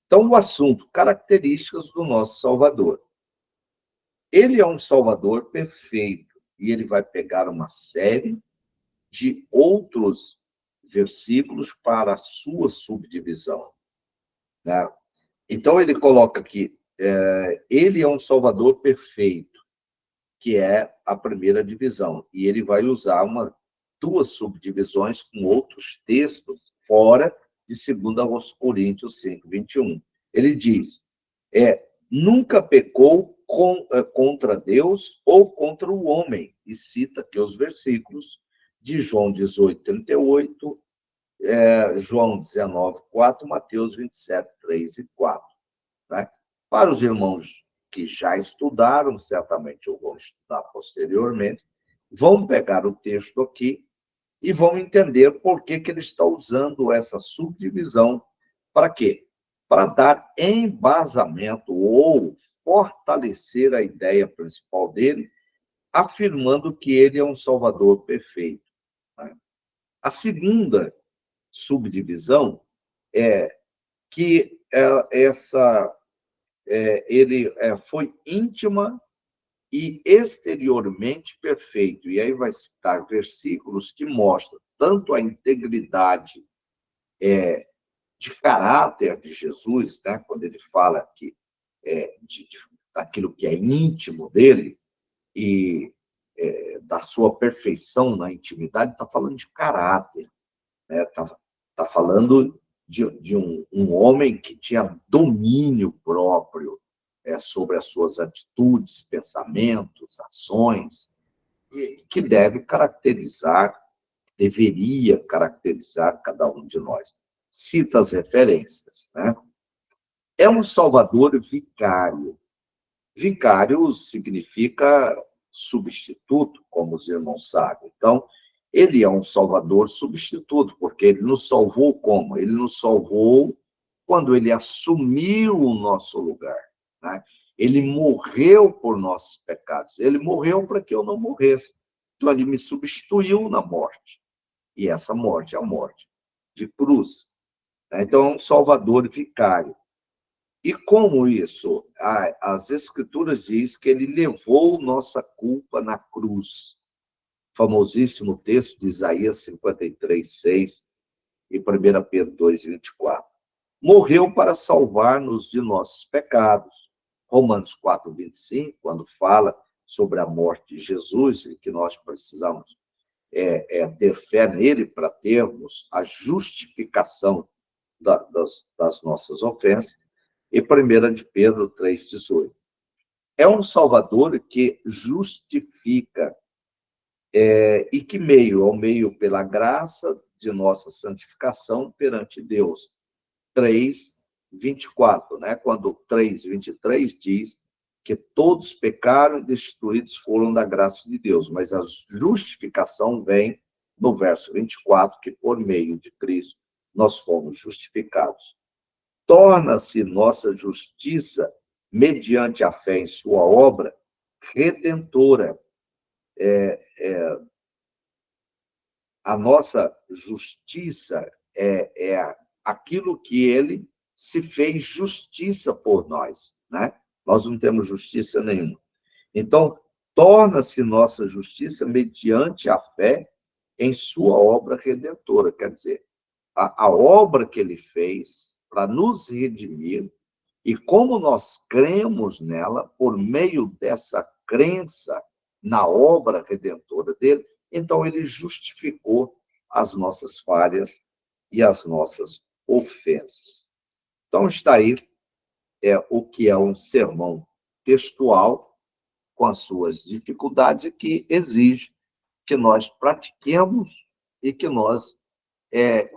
Então, o assunto, características do nosso Salvador. Ele é um Salvador perfeito, e ele vai pegar uma série de outros versículos para a sua subdivisão, né? Então, ele coloca aqui, ele é um Salvador perfeito, que é a primeira divisão, e ele vai usar duas subdivisões com outros textos fora de 2 Coríntios 5:21. Ele diz, nunca pecou contra Deus ou contra o homem, e cita aqui os versículos de João 18:38, João 19:4, Mateus 27:3 e 4. Né? Para os irmãos que já estudaram, certamente ou vão estudar posteriormente, vão pegar o texto aqui e vão entender por que ele está usando essa subdivisão. Para quê? Para dar embasamento ou fortalecer a ideia principal dele, afirmando que ele é um Salvador perfeito, né? A segunda subdivisão é que ele foi íntima e exteriormente perfeito. E aí vai citar versículos que mostram tanto a integridade de caráter de Jesus, né? Quando ele fala que daquilo que é íntimo dele e da sua perfeição na intimidade, está falando de caráter, né? Tá falando de um homem que tinha domínio próprio, sobre as suas atitudes, pensamentos, ações, que deve caracterizar, deveria caracterizar cada um de nós. Cita as referências, né? É um Salvador vicário. Vicário significa substituto, como os irmãos sabem. Então, ele é um Salvador substituto, porque ele nos salvou como? Ele nos salvou quando ele assumiu o nosso lugar, né? Ele morreu por nossos pecados. Ele morreu para que eu não morresse. Então, ele me substituiu na morte. E essa morte é a morte de cruz, né? Então, é um Salvador vicário. E como isso? As Escrituras diz que ele levou nossa culpa na cruz. Famosíssimo texto de Isaías 53:6 e 1 Pedro 2:24. Morreu para salvar-nos de nossos pecados. Romanos 4:25, quando fala sobre a morte de Jesus e que nós precisamos ter fé nele para termos a justificação das nossas ofensas. E 1 de Pedro 3:18. É um Salvador que justifica, e que meio? Ao meio pela graça de nossa santificação perante Deus. 3:24, né? Quando 3:23 diz que todos pecaram e destituídos foram da graça de Deus, mas a justificação vem no verso 24, que por meio de Cristo nós fomos justificados. Torna-se nossa justiça, mediante a fé em sua obra, redentora. A nossa justiça é aquilo que ele se fez justiça por nós, né? Nós não temos justiça nenhuma. Então, torna-se nossa justiça mediante a fé em sua obra redentora. Quer dizer, a obra que ele fez para nos redimir, e como nós cremos nela, por meio dessa crença na obra redentora dele, então ele justificou as nossas falhas e as nossas ofensas. Então está aí o que é um sermão textual, com as suas dificuldades, e que exige que nós pratiquemos e que nós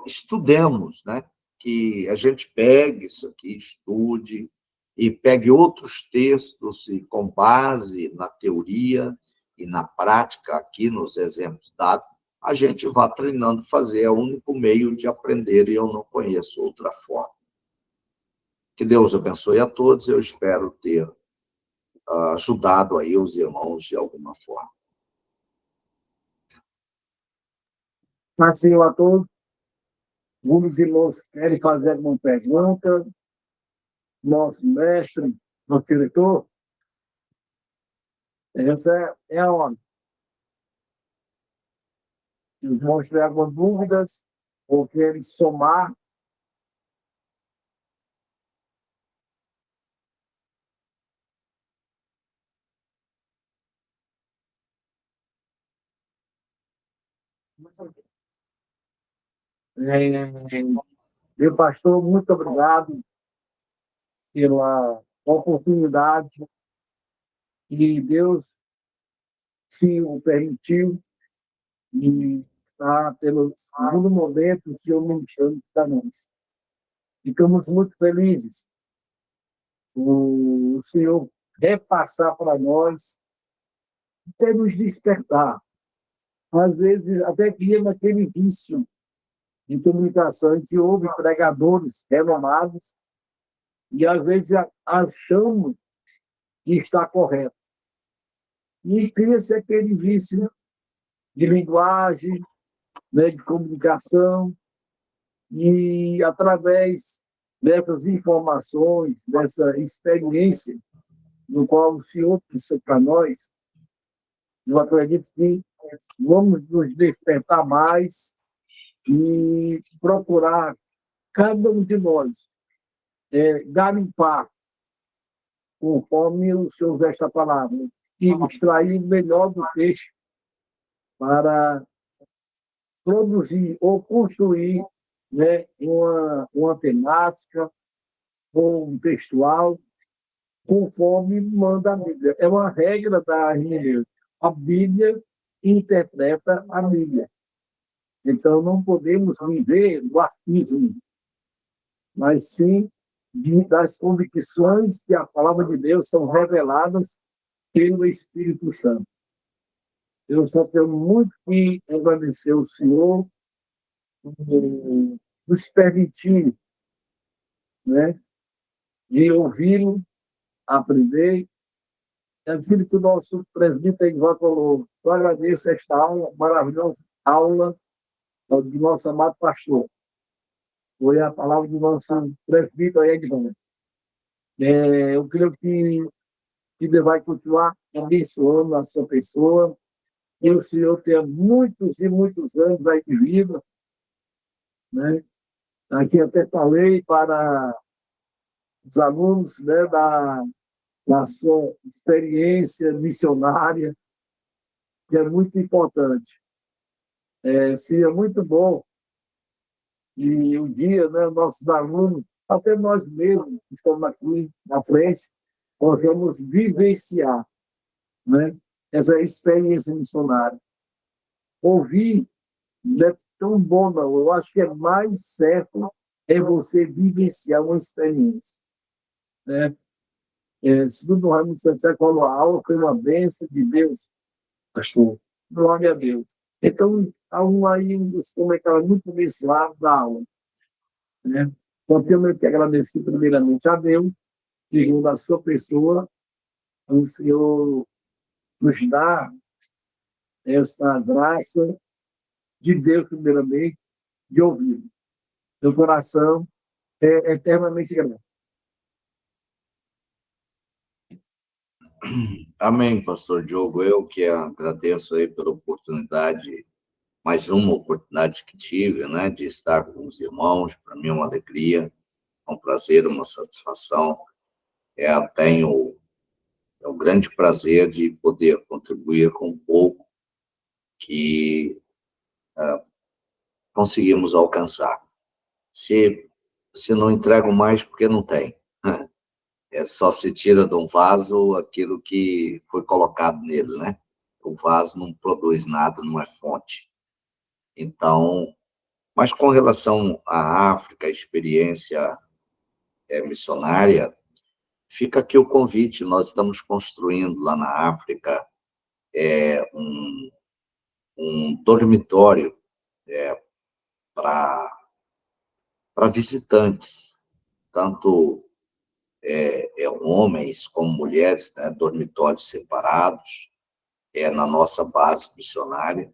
estudemos, né? Que a gente pegue isso aqui, estude, e pegue outros textos e, com base na teoria e na prática, aqui nos exemplos dados, a gente vá treinando fazer. É o único meio de aprender e eu não conheço outra forma. Que Deus abençoe a todos. Eu espero ter ajudado aí os irmãos de alguma forma. Senhor a todos. Alguns irmãos querem fazer alguma pergunta? Nosso mestre, nosso diretor? Essa é a hora. Os irmãos tiverem algumas dúvidas ou querem somar, meu pastor, muito obrigado pela oportunidade que Deus se o permitiu e está pelo segundo momento que eu me chamo da nós. Ficamos muito felizes o Senhor repassar para nós, até nos despertar. Às vezes, até que naquele vício de comunicação, a gente ouve pregadores renomados e, às vezes, achamos que está correto. E cria-se aquele vício de linguagem, né, de comunicação, e, através dessas informações, dessa experiência, no qual o Senhor disse para nós, eu acredito que vamos nos despertar mais e procurar, cada um de nós, garimpar, conforme o Senhor usa esta palavra, e extrair o melhor do texto para produzir ou construir, né, uma temática ou um textual conforme manda a Bíblia. É uma regra da hermenêutica. A Bíblia interpreta a Bíblia. Então, não podemos viver o ateísmo, mas sim das convicções que a palavra de Deus são reveladas pelo Espírito Santo. Eu só tenho muito que agradecer ao Senhor por nos permitir, né, de ouvi-lo, aprender. É aquilo que o nosso presbítero Ivan falou. Eu agradeço esta aula, maravilhosa aula do nosso amado pastor. Foi a palavra do nosso presbítero Edvan. Eu creio que ele vai continuar abençoando a sua pessoa, e o Senhor tenha muitos e muitos anos aí de vida, né? Aqui até falei para os alunos, né, da sua experiência missionária, que é muito importante. Seria muito bom e um dia, né, nossos alunos, até nós mesmos que estamos aqui na frente, possamos vivenciar, né, essa experiência missionária. Ouvir não é tão bom, não. Eu acho que é mais certo você vivenciar uma experiência, né? Segundo o Raimundo Santiago falou, a aula foi uma bênção de Deus, pastor. Glória a Deus. Então, há um aí dos comentários muito abençoados da aula, né? Então, temos que agradecer primeiramente a Deus, segundo a sua pessoa, o Senhor nos dá essa graça de Deus, primeiramente, de ouvir. Meu coração é eternamente grato. Amém, pastor Diogo. Eu que agradeço aí pela oportunidade, mais uma oportunidade que tive, né, de estar com os irmãos. Para mim é uma alegria, é um prazer, uma satisfação. Tenho o grande prazer de poder contribuir com um pouco que conseguimos alcançar. Se não entrego mais, porque não tem. Só se tira de um vaso aquilo que foi colocado nele, né? O vaso não produz nada, não é fonte. Então, mas com relação à África, a experiência missionária, fica aqui o convite. Nós estamos construindo lá na África um dormitório para visitantes, tanto homens como mulheres, né, dormitórios separados, na nossa base missionária,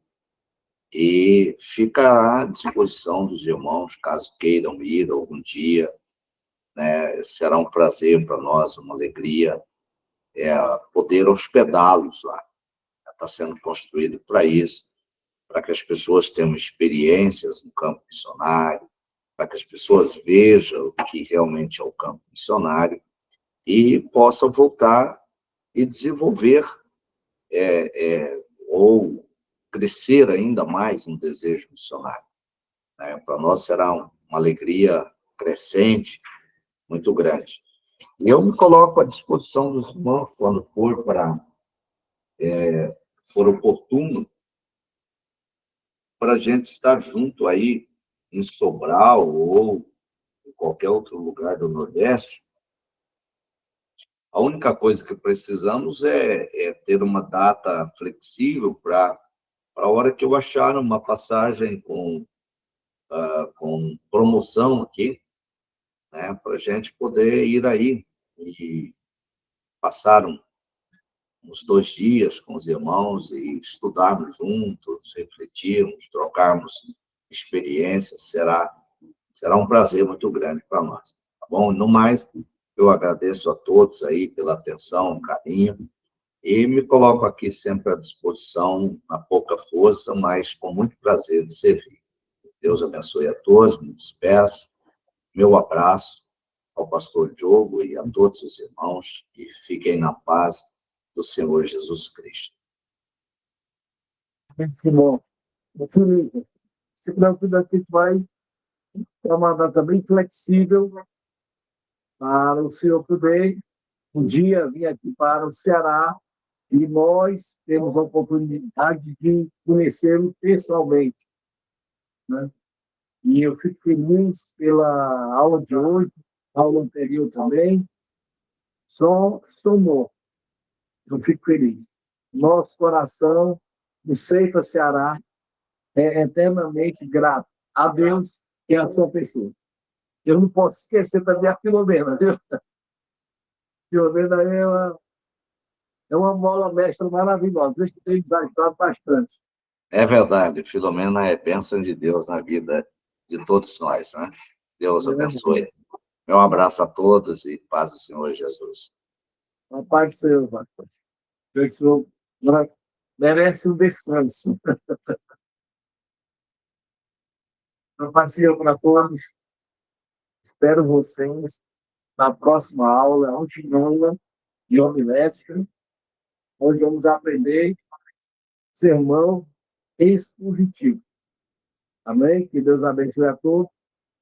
e fica à disposição dos irmãos, caso queiram ir algum dia, né, será um prazer para nós, uma alegria, poder hospedá-los lá. Está sendo construído para isso, para que as pessoas tenham experiências no campo missionário, para que as pessoas vejam o que realmente é o campo missionário e possam voltar e desenvolver ou crescer ainda mais um desejo missionário, né? Para nós será uma alegria crescente, muito grande. E eu me coloco à disposição dos irmãos quando for oportuno, para a gente estar junto aí em Sobral ou em qualquer outro lugar do Nordeste. A única coisa que precisamos é ter uma data flexível para a hora que eu achar uma passagem com promoção aqui, né, para a gente poder ir aí e passar uns 2 dias com os irmãos e estudarmos juntos, refletirmos, trocarmos experiências. Será um prazer muito grande para nós, tá bom? No mais, eu agradeço a todos aí pela atenção, carinho, e me coloco aqui sempre à disposição, na pouca força, mas com muito prazer de servir. Deus abençoe a todos, me despeço. Meu abraço ao pastor Diogo e a todos os irmãos, e fiquem na paz do Senhor Jesus Cristo. Muito bom. Se preocupe, a gente vai para uma data bem flexível para o senhor poder um dia vir aqui para o Ceará e nós temos a oportunidade de conhecê-lo pessoalmente, né? E eu fico feliz pela aula de hoje, aula anterior também. Só somou. Eu fico feliz. Nosso coração, no Ceifa Ceará, é eternamente grato a Deus e a sua pessoa. Eu não posso esquecer também a Filomena, viu? Filomena é uma mola mestra maravilhosa. Deus tem nos ajudado bastante. É verdade, Filomena é bênção de Deus na vida de todos nós, né? Deus abençoe. Meu abraço a todos e paz do Senhor Jesus. A paz do Senhor, pastor. O Senhor merece um descanso. A paz do Senhor para todos. Espero vocês na próxima aula, a última aula de homilética, onde vamos aprender sermão expositivo. Amém? Que Deus abençoe a todos.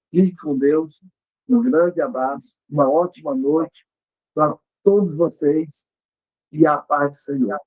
Fique com Deus. Um grande abraço. Uma ótima noite para todos vocês. E a paz do Senhor.